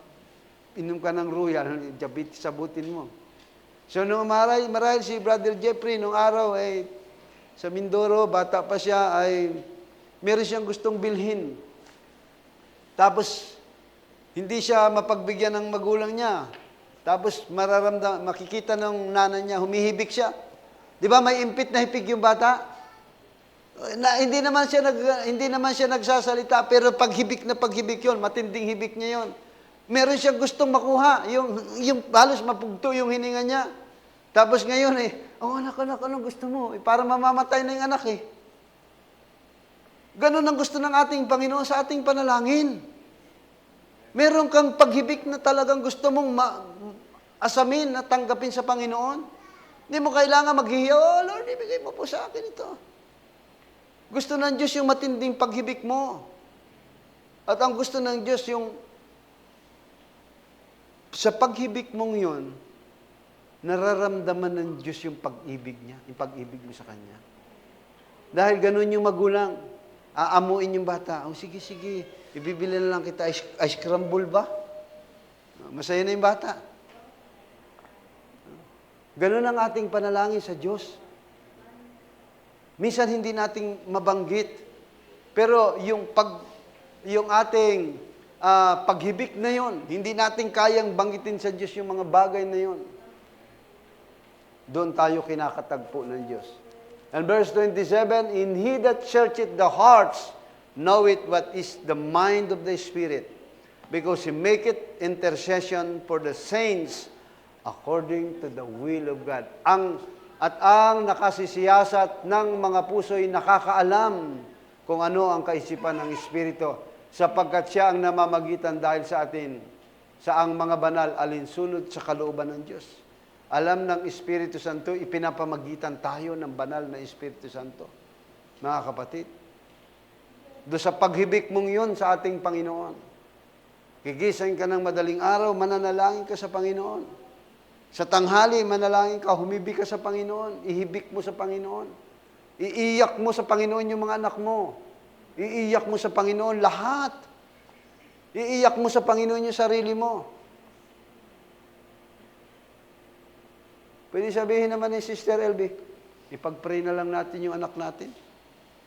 inom ka ng royal, sabutin mo. So, nung marahil si Brother Jeffrey, nung araw ay sa Mindoro, bata pa siya, ay meron siyang gustong bilhin. Tapos, hindi siya mapagbigyan ng magulang niya. Tapos makikita ng nanay niya, humihibik siya. Di ba may impit na hipig yung bata? Hindi naman siya nagsasalita, pero paghibik na paghibik yun, matinding hibik niya yun. Meron siyang gustong makuha, yung halos mapugto yung hininga niya. Tapos ngayon anak, anong gusto mo? Para mamamatay na yung anak eh. Ganun ang gusto ng ating Panginoon sa ating panalangin. Meron kang paghibik na talagang gusto mong asamin na tanggapin sa Panginoon. Hindi mo kailangan maghihiya, Lord, ibigay mo po sa akin ito. Gusto ng Diyos yung matinding paghibik mo. At ang gusto ng Diyos yung sa paghibik mong yun, nararamdaman ng Diyos yung pag-ibig niya, yung pag-ibig mo sa Kanya. Dahil ganun yung magulang, aamuin yung bata, sige, ibibili na lang kita ice crumble ba? Masaya na yung bata. Ganun ang ating panalangin sa Diyos. Minsan hindi nating mabanggit, pero yung ating paghibik na yon, hindi natin kayang banggitin sa Diyos yung mga bagay na yon. Doon tayo kinakatagpo ng Diyos. And verse 27, in He that searcheth the hearts, knoweth what is the mind of the Spirit, because He maketh intercession for the saints according to the will of God. Ang nakasisiyasat ng mga puso'y nakakaalam kung ano ang kaisipan ng Espiritu, sapagkat siya ang namamagitan dahil sa atin sa ang mga banal alinsunod sa kalooban ng Diyos. Alam ng Espiritu Santo, ipinapamagitan tayo ng banal na Espiritu Santo. Mga kapatid, doon sa paghibik mong yun sa ating Panginoon, gigising ka ng madaling araw, mananalangin ka sa Panginoon. Sa tanghali, manalangin ka, humibik ka sa Panginoon, ihibik mo sa Panginoon. Iiyak mo sa Panginoon yung mga anak mo. Iiyak mo sa Panginoon lahat. Iiyak mo sa Panginoon yung sarili mo. Pwede sabihin naman ni Sister LB, ipag-pray na lang natin yung anak natin.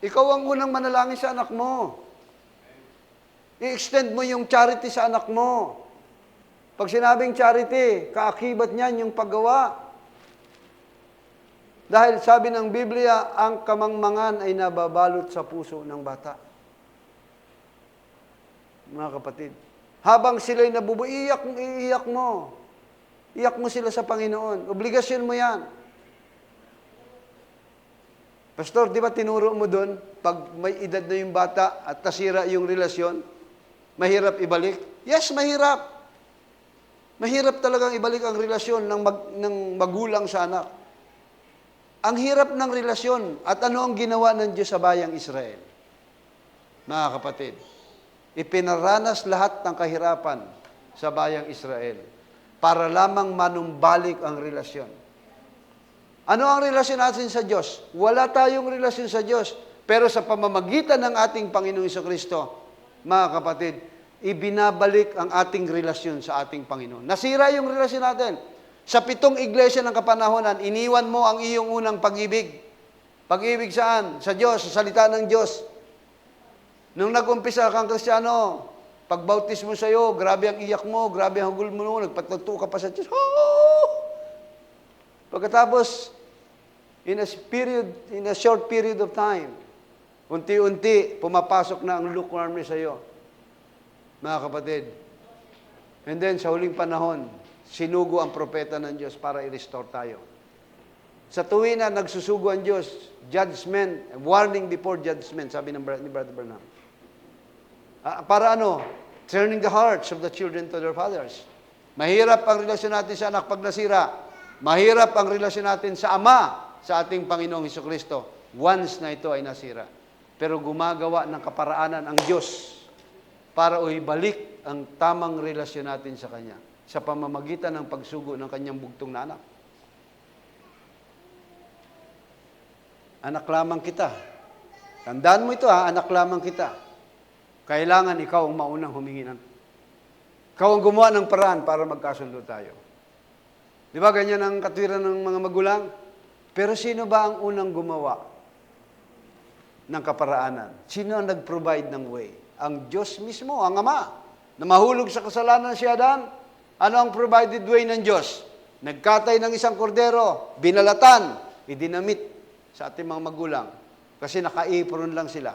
Ikaw ang unang manalangin sa anak mo. I-extend mo yung charity sa anak mo. Pag sinabing charity, kaakibat niyan yung paggawa. Dahil sabi ng Biblia, ang kamangmangan ay nababalot sa puso ng bata. Mga kapatid, habang sila'y iiyak mo. Iyak mo sila sa Panginoon. Obligasyon mo yan. Pastor, di ba tinuro mo doon, pag may edad na yung bata at nasira yung relasyon, mahirap ibalik? Yes, mahirap. Mahirap talagang ibalik ang relasyon ng magulang sa anak. Ang hirap ng relasyon at ano ang ginawa ng Diyos sa bayang Israel? Mga kapatid, ipinaranas lahat ng kahirapan sa bayang Israel para lamang manumbalik ang relasyon. Ano ang relasyon natin sa Diyos? Wala tayong relasyon sa Diyos. Pero sa pamamagitan ng ating Panginoong Jesucristo, mga kapatid, ibinabalik ang ating relasyon sa ating Panginoon. Nasira yung relasyon natin. Sa 7 iglesia ng kapanahonan, iniwan mo ang iyong unang pag-ibig. Pag-ibig saan? Sa Diyos, sa salita ng Diyos. Nung nag-umpisa kang Kristiyano, pagbautis mo sa'yo, grabe ang iyak mo, grabe ang hugol mo, nagpatagto ka pa sa Diyos. Oh! Pagkatapos, in a short period of time, unti-unti, pumapasok na ang lukewarmness sa'yo, mga kapatid. And then, sa huling panahon, sinugo ang propeta ng Diyos para i-restore tayo. Sa tuwin na nagsusugo ang Diyos, judgment, warning before judgment, sabi ni Brother Branham. Para ano? Turning the hearts of the children to their fathers. Mahirap ang relasyon natin sa anak pag nasira. Mahirap ang relasyon natin sa Ama, sa ating Panginoong Hesukristo, once na ito ay nasira. Pero gumagawa ng kaparaanan ang Diyos para ibalik ang tamang relasyon natin sa Kanya sa pamamagitan ng pagsugo ng Kanyang bugtong na anak. Anak lamang kita. Tandaan mo ito anak lamang kita. Kailangan ikaw ang maunang humingi ng. Ikaw ang gumawa ng paraan para magkasundo tayo. Di ba ganyan ang katwiran ng mga magulang? Pero sino ba ang unang gumawa ng kaparaanan? Sino ang nag-provide ng way? Ang Diyos mismo, ang Ama, na mahulog sa kasalanan si Adan. Ano ang provided way ng Diyos? Nagkatay ng isang kordero, binalatan, idinamit sa ating mga magulang. Kasi naka-apron lang sila.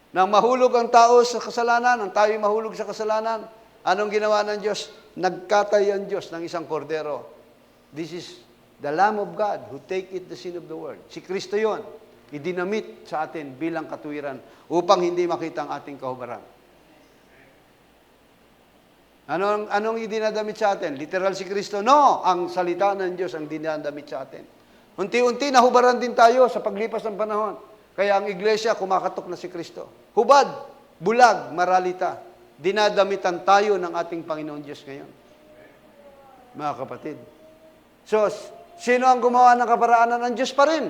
Nang mahulog ang tao sa kasalanan, ang tayo'y mahulog sa kasalanan, anong ginawa ng Diyos? Nagkatay ang Diyos ng isang kordero. This is the Lamb of God who take it the sin of the world. Si Kristo yon, idinamit sa atin bilang katuwiran upang hindi makita ang ating kahubaran. Anong idinadamit sa atin? Literal si Kristo? No! Ang salita ng Diyos ang dinadamit sa atin. Unti-unti nahubaran din tayo sa paglipas ng panahon. Kaya ang iglesia kumakatok na si Kristo. Hubad, bulag, maralita. Dinadamitan tayo ng ating Panginoon Diyos ngayon. Mga kapatid. So, sino ang gumawa ng kaparaanan? Ng Diyos pa rin.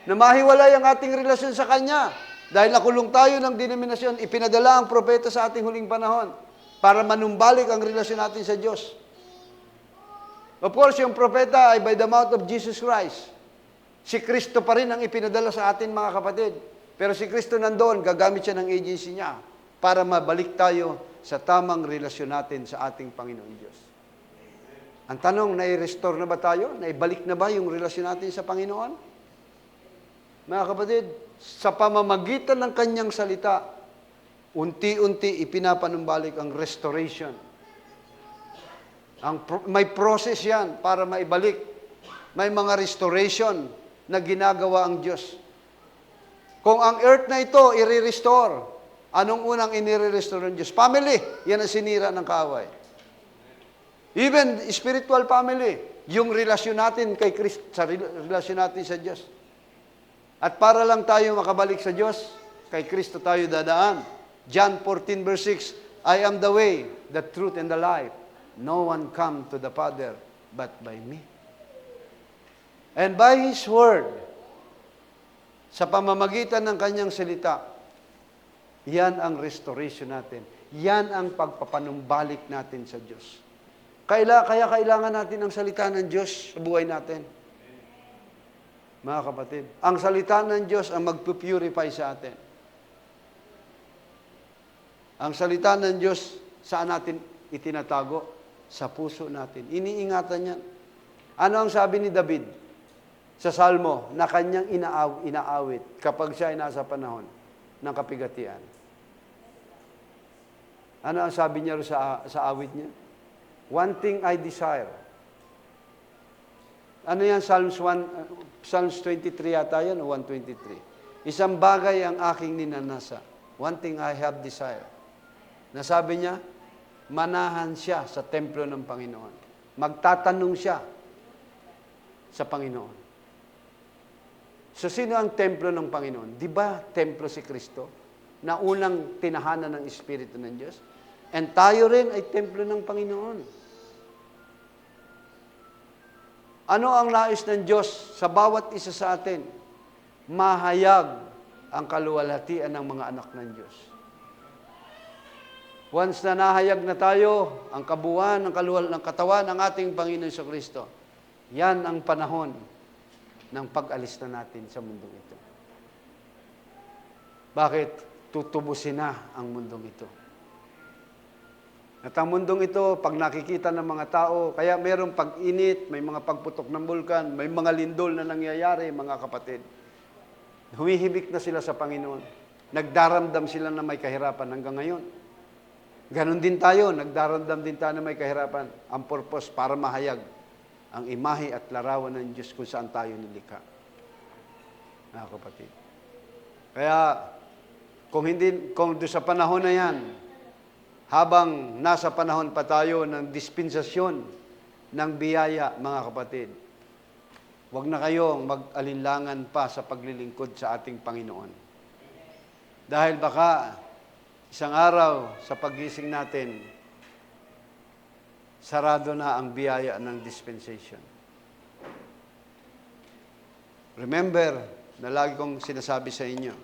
Na mahiwalay ang ating relasyon sa Kanya. Dahil nakulong tayo ng denominasyon, ipinadala ang propeta sa ating huling panahon para manumbalik ang relasyon natin sa Diyos. Of course, yung propeta ay by the mouth of Jesus Christ. Si Kristo pa rin ang ipinadala sa atin, mga kapatid. Pero si Kristo nandoon, gagamit siya ng agency niya para mabalik tayo sa tamang relasyon natin sa ating Panginoon Diyos. Ang tanong, nai-restore na ba tayo? Naibalik na ba yung relasyon natin sa Panginoon? Mga kapatid, sa pamamagitan ng Kanyang salita, unti-unti ipinapanumbalik ang restoration. May process yan para maibalik. May mga restoration na ginagawa ang Diyos. Kung ang earth na ito i-restore, anong unang inire-restore ng Diyos? Family. Yan ang sinira ng kaaway. Even spiritual family. Yung relasyon natin kay Kristo, sa relasyon natin sa Diyos. At para lang tayo makabalik sa Diyos, kay Kristo tayo dadaan. John 14 verse 6, I am the way, the truth, and the life. No one come to the Father but by me. And by His Word, sa pamamagitan ng Kanyang salita, yan ang restoration natin. Yan ang pagpapanumbalik natin sa Diyos. Kaya kailangan natin ang salita ng Diyos sa buhay natin. Mga kapatid, ang salita ng Diyos ang magpupurify sa atin. Ang salita ng Diyos, saan natin itinatago? Sa puso natin. Iniingatan yan. Ano ang sabi ni David sa Salmo na kanyang inaawit kapag siya ay nasa panahon ng kapigatian? Ano ang sabi niya sa awit niya? One thing I desire. Ano yan? Psalms 23 yata yan o 123. Isang bagay ang aking ninanasa. One thing I have desire. Nasabi niya, manahan siya sa templo ng Panginoon. Magtatanong siya sa Panginoon. So, sino ang templo ng Panginoon? Di ba templo si Kristo? na unang tinahanan ng Espiritu ng Diyos. And tayo rin ay templo ng Panginoon. Ano ang nais ng Diyos sa bawat isa sa atin? Mahayag ang kaluwalhatian ng mga anak ng Diyos. Once na nahayag na tayo, ang kabuuan ng katawan ng ating Panginoon Jesucristo, yan ang panahon ng pag-alis na natin sa mundong ito. Bakit? Tutubusin na ang mundong ito. At ang mundong ito, pag nakikita ng mga tao, kaya mayroong pag-init, may mga pagputok ng bulkan, may mga lindol na nangyayari, mga kapatid. Humihibik na sila sa Panginoon. Nagdaramdam sila na may kahirapan hanggang ngayon. Ganon din tayo, nagdaramdam din tayo na may kahirapan. Ang purpose para mahayag ang imahe at larawan ng Diyos kung saan tayo nilikha. Mga kapatid. Kaya, kung doon sa panahon na yan, habang nasa panahon pa tayo ng dispensasyon ng biyaya, mga kapatid, huwag na kayong mag-alinlangan pa sa paglilingkod sa ating Panginoon. Dahil baka isang araw sa paggising natin, sarado na ang biyaya ng dispensation. Remember, na lagi kong sinasabi sa inyo,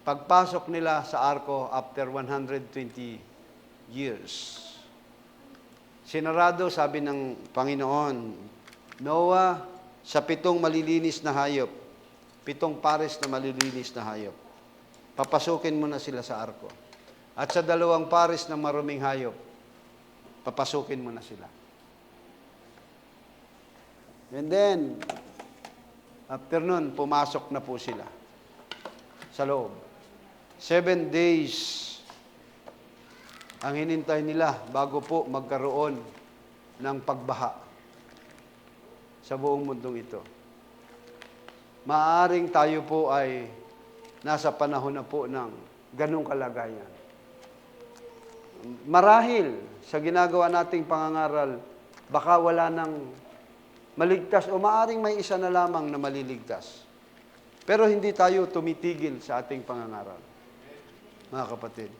pagpasok nila sa arko after 120 years, sinarado, sabi ng Panginoon, Noah, sa 7 malilinis na hayop, 7 pares na malilinis na hayop, papasukin mo na sila sa arko. At sa 2 pares na maruming hayop, papasukin mo na sila. And then, after nun, pumasok na po sila sa loob. 7 days ang hinintay nila bago po magkaroon ng pagbaha sa buong mundong ito. Maaaring tayo po ay nasa panahon na po ng ganong kalagayan. Marahil sa ginagawa nating pangangaral, baka wala nang maligtas o maaaring may isa na lamang na maliligtas. Pero hindi tayo tumitigil sa ating pangangaral, mga kapatid.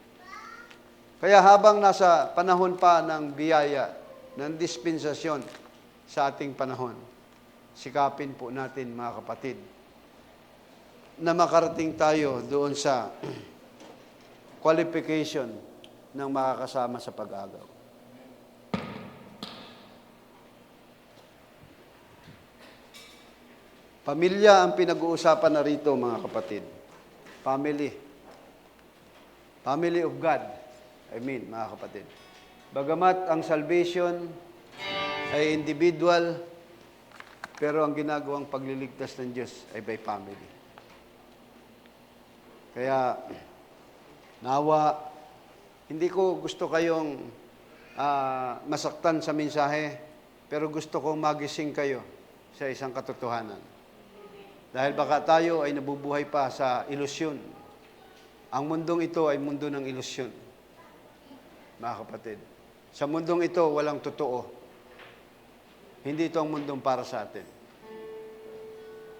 Kaya habang nasa panahon pa ng biyaya, ng dispensasyon sa ating panahon, sikapin po natin, mga kapatid, na makarating tayo doon sa qualification ng makakasama sa pag-agaw. Pamilya ang pinag-uusapan na rito, mga kapatid. Family. Family of God. Mga kapatid. Bagamat ang salvation ay individual, pero ang ginagawang pagliligtas ng Diyos ay by family. Kaya, nawa, hindi ko gusto kayong masaktan sa mensahe, pero gusto kong magising kayo sa isang katotohanan. Dahil baka tayo ay nabubuhay pa sa ilusyon. Ang mundong ito ay mundo ng ilusyon, mga kapatid. Sa mundong ito, walang totoo. Hindi ito ang mundong para sa atin.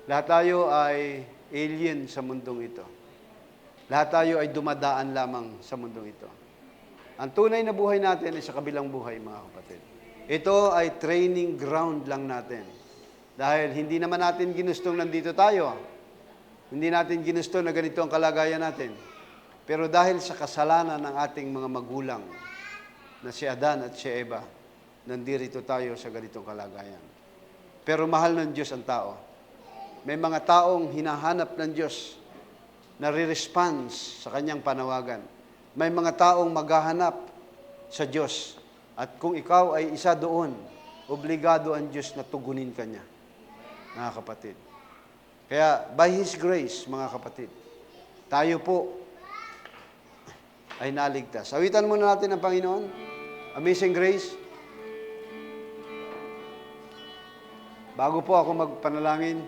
Lahat tayo ay alien sa mundong ito. Lahat tayo ay dumadaan lamang sa mundong ito. Ang tunay na buhay natin ay sa kabilang buhay, mga kapatid. Ito ay training ground lang natin. Dahil hindi naman natin ginustong nandito tayo. Hindi natin ginusto na ganito ang kalagayan natin. Pero dahil sa kasalanan ng ating mga magulang, na si Adan at si Eva, nandito tayo sa ganitong kalagayan. Pero mahal ng Diyos ang tao. May mga taong hinahanap ng Diyos na re-response sa kanyang panawagan. May mga taong maghahanap sa Diyos. At kung ikaw ay isa doon, obligado ang Diyos na tugunin ka niya, mga kapatid. Kaya, by His grace, mga kapatid, tayo po ay naligtas. Awitan muna natin ang Panginoon. Amazing Grace. Bago po ako magpanalangin,